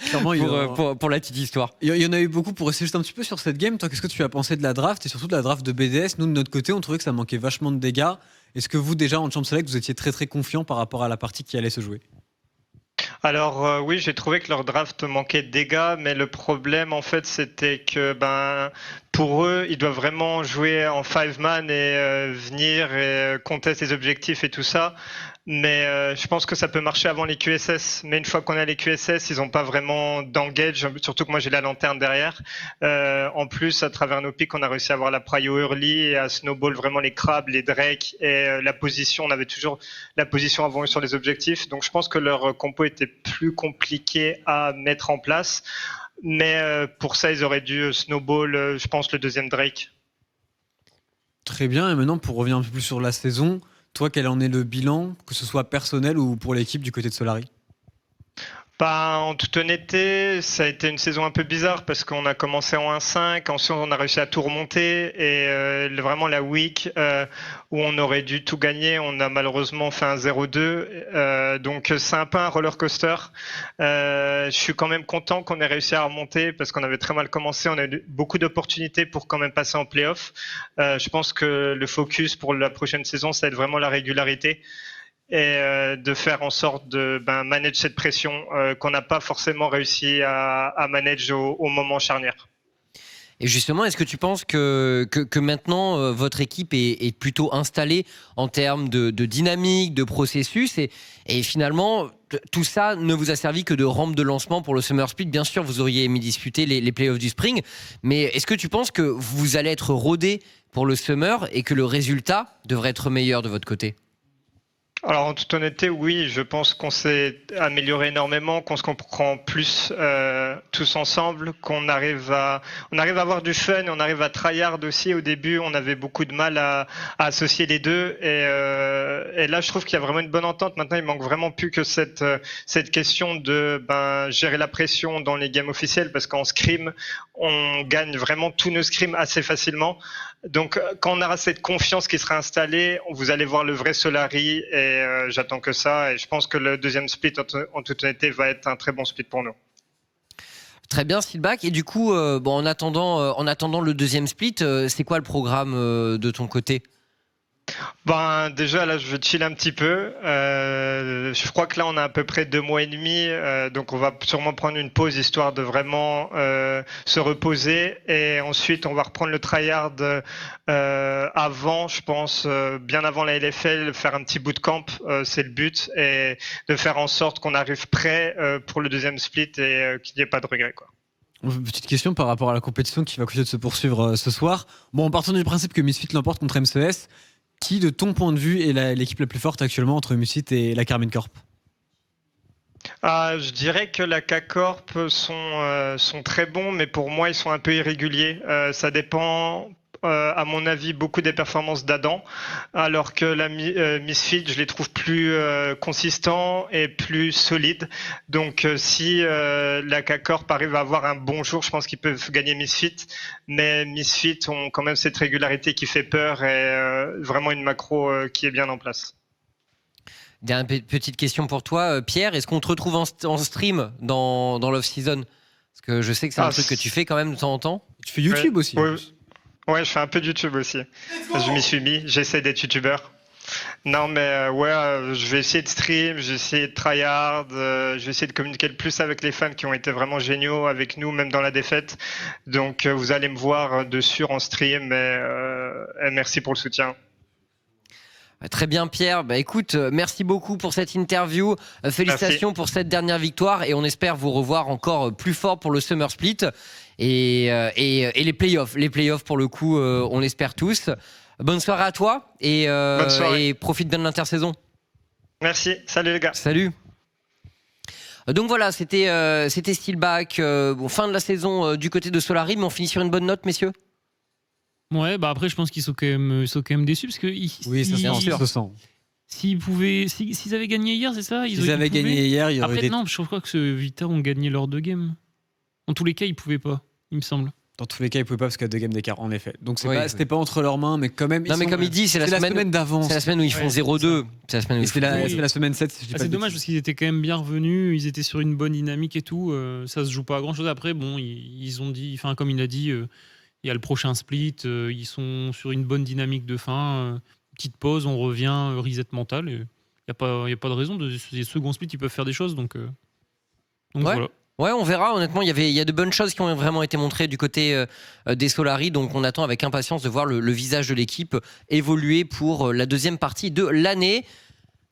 Speaker 4: Clairement,
Speaker 3: pour la petite histoire.
Speaker 4: Il y en a eu beaucoup. Pour rester juste un petit peu sur cette game, toi, qu'est-ce que tu as pensé de la draft et surtout de la draft de BDS? Nous, de notre côté, on trouvait que ça manquait vachement de dégâts. Est-ce que vous, déjà, en Champ Select, vous étiez très très confiant par rapport à la partie qui allait se jouer?
Speaker 6: Alors oui, j'ai trouvé que leur draft manquait de dégâts, mais le problème en fait c'était que pour eux, ils doivent vraiment jouer en 5-man et venir et contester les objectifs et tout ça. Mais je pense que ça peut marcher avant les QSS. Mais une fois qu'on a les QSS, ils n'ont pas vraiment d'engage, surtout que moi j'ai la lanterne derrière. En plus, à travers nos pics, on a réussi à avoir la prio early et à snowball vraiment les crabes, les drakes et la position. On avait toujours la position avant eux sur les objectifs. Donc je pense que leur compo était plus compliqué à mettre en place. Mais pour ça, ils auraient dû snowball, je pense, le deuxième drake.
Speaker 4: Très bien. Et maintenant, pour revenir un peu plus sur la saison, toi, quel en est le bilan, que ce soit personnel ou pour l'équipe du côté de Solari?
Speaker 6: En toute honnêteté, ça a été une saison un peu bizarre parce qu'on a commencé en 1-5, ensuite on a réussi à tout remonter et vraiment la week où on aurait dû tout gagner, on a malheureusement fait un 0-2. Donc c'est un peu un roller coaster. Je suis quand même content qu'on ait réussi à remonter parce qu'on avait très mal commencé, on a eu beaucoup d'opportunités pour quand même passer en play-off. Je pense que le focus pour la prochaine saison, ça va être vraiment la régularité. Et de faire en sorte de manager cette pression qu'on n'a pas forcément réussi à manager au moment charnière.
Speaker 3: Et justement, est-ce que tu penses que maintenant, votre équipe est plutôt installée en termes de dynamique, de processus et finalement, tout ça ne vous a servi que de rampe de lancement pour le Summer Split. Bien sûr, vous auriez aimé disputer les playoffs du Spring, mais est-ce que tu penses que vous allez être rodé pour le Summer et que le résultat devrait être meilleur de votre côté ?
Speaker 6: Alors en toute honnêteté, oui, je pense qu'on s'est amélioré énormément, qu'on se comprend plus tous ensemble, qu'on arrive à avoir du fun, on arrive à tryhard aussi. Au début, on avait beaucoup de mal à associer les deux et là, je trouve qu'il y a vraiment une bonne entente. Maintenant, il manque vraiment plus que cette question de gérer la pression dans les games officiels parce qu'en scrim, on gagne vraiment tous nos scrims assez facilement. Donc, quand on aura cette confiance qui sera installée, vous allez voir le vrai Solary et j'attends que ça. Et je pense que le deuxième split, en toute honnêteté, va être un très bon split pour nous.
Speaker 3: Très bien, Steelback. Et du coup, en attendant le deuxième split, c'est quoi le programme de ton côté ?
Speaker 6: Déjà là je vais chill un petit peu. Je crois que là on a à peu près 2 mois et demi, donc on va sûrement prendre une pause histoire de vraiment se reposer et ensuite on va reprendre le tryhard avant, je pense, bien avant la LFL, faire un petit bootcamp, c'est le but et de faire en sorte qu'on arrive prêt pour le deuxième split et qu'il n'y ait pas de regret quoi.
Speaker 4: Petite question par rapport à la compétition qui va continuer de se poursuivre ce soir. Bon, en partant du principe que Misfit l'emporte contre MCES, qui, de ton point de vue, est l'équipe la plus forte actuellement entre Misfit et la Karmine Corp ?
Speaker 6: Je dirais que la K-Corp sont très bons, mais pour moi, ils sont un peu irréguliers. Ça dépend, à mon avis, beaucoup des performances d'Adam, alors que la Misfit, je les trouve plus consistants et plus solides. Donc, si la K-Corp arrive à avoir un bon jour, je pense qu'ils peuvent gagner Misfit. Mais Misfit ont quand même cette régularité qui fait peur et vraiment une macro qui est bien en place.
Speaker 3: Dernière petite question pour toi, Pierre. Est-ce qu'on te retrouve en stream dans l'off-season ? Parce que je sais que c'est un truc que tu fais quand même de temps en temps.
Speaker 4: Tu fais YouTube aussi.
Speaker 6: Ouais, je fais un peu de YouTube aussi. Je m'y suis mis, j'essaie d'être youtubeur. Non, mais je vais essayer de stream, je vais essayer de tryhard, je vais essayer de communiquer le plus avec les fans qui ont été vraiment géniaux avec nous, même dans la défaite. Donc, vous allez me voir dessus en stream et merci pour le soutien.
Speaker 3: Très bien, Pierre. Écoute, merci beaucoup pour cette interview. Félicitations pour cette dernière victoire et on espère vous revoir encore plus fort pour le Summer Split et les playoffs. Les playoffs, pour le coup, on l'espère tous. Bonne soirée à toi et profite bien de l'intersaison.
Speaker 6: Merci. Salut les gars.
Speaker 3: Salut. Donc voilà, c'était Steelback. Fin de la saison du côté de Solary, mais on finit sur une bonne note, messieurs.
Speaker 5: Ouais, après je pense qu'ils sont quand même déçus parce que
Speaker 4: oui, ça se sent.
Speaker 5: S'ils avaient gagné hier, c'est ça ?
Speaker 4: S'ils avaient gagné hier, il y aurait
Speaker 5: Après, non, je crois que ce Vita ont gagné leurs 2 games. En tous les cas, ils pouvaient pas, il me semble.
Speaker 4: Dans tous les cas, ils pouvaient pas parce qu'il y a 2 games d'écart, en effet. Donc c'était pas entre leurs mains, mais quand même.
Speaker 3: Non, mais comme il dit, c'est la semaine d'avance. C'est la semaine où ils font 0-2. C'est la semaine où
Speaker 4: c'est la semaine 7. Si
Speaker 5: c'est dommage parce qu'ils étaient quand même bien revenus, ils étaient sur une bonne dynamique et tout. Ça se joue pas à grand chose. Après, bon, ils ont dit, comme il a dit. Il y a le prochain split, ils sont sur une bonne dynamique de fin. Petite pause, on revient, reset mental. Il n'y a pas de raison. Les seconds splits, ils peuvent faire des choses. Donc voilà.
Speaker 3: Ouais, on verra. Honnêtement, il y a de bonnes choses qui ont vraiment été montrées du côté des Solary. Donc on attend avec impatience de voir le visage de l'équipe évoluer pour la deuxième partie de l'année.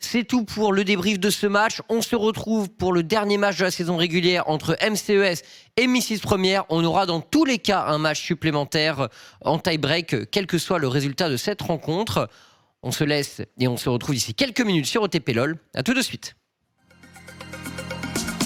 Speaker 3: C'est tout pour le débrief de ce match. On se retrouve pour le dernier match de la saison régulière entre MCES et Misfits Première. On aura dans tous les cas un match supplémentaire en tie-break, quel que soit le résultat de cette rencontre. On se laisse et on se retrouve d'ici quelques minutes sur OTP LOL. À tout de suite.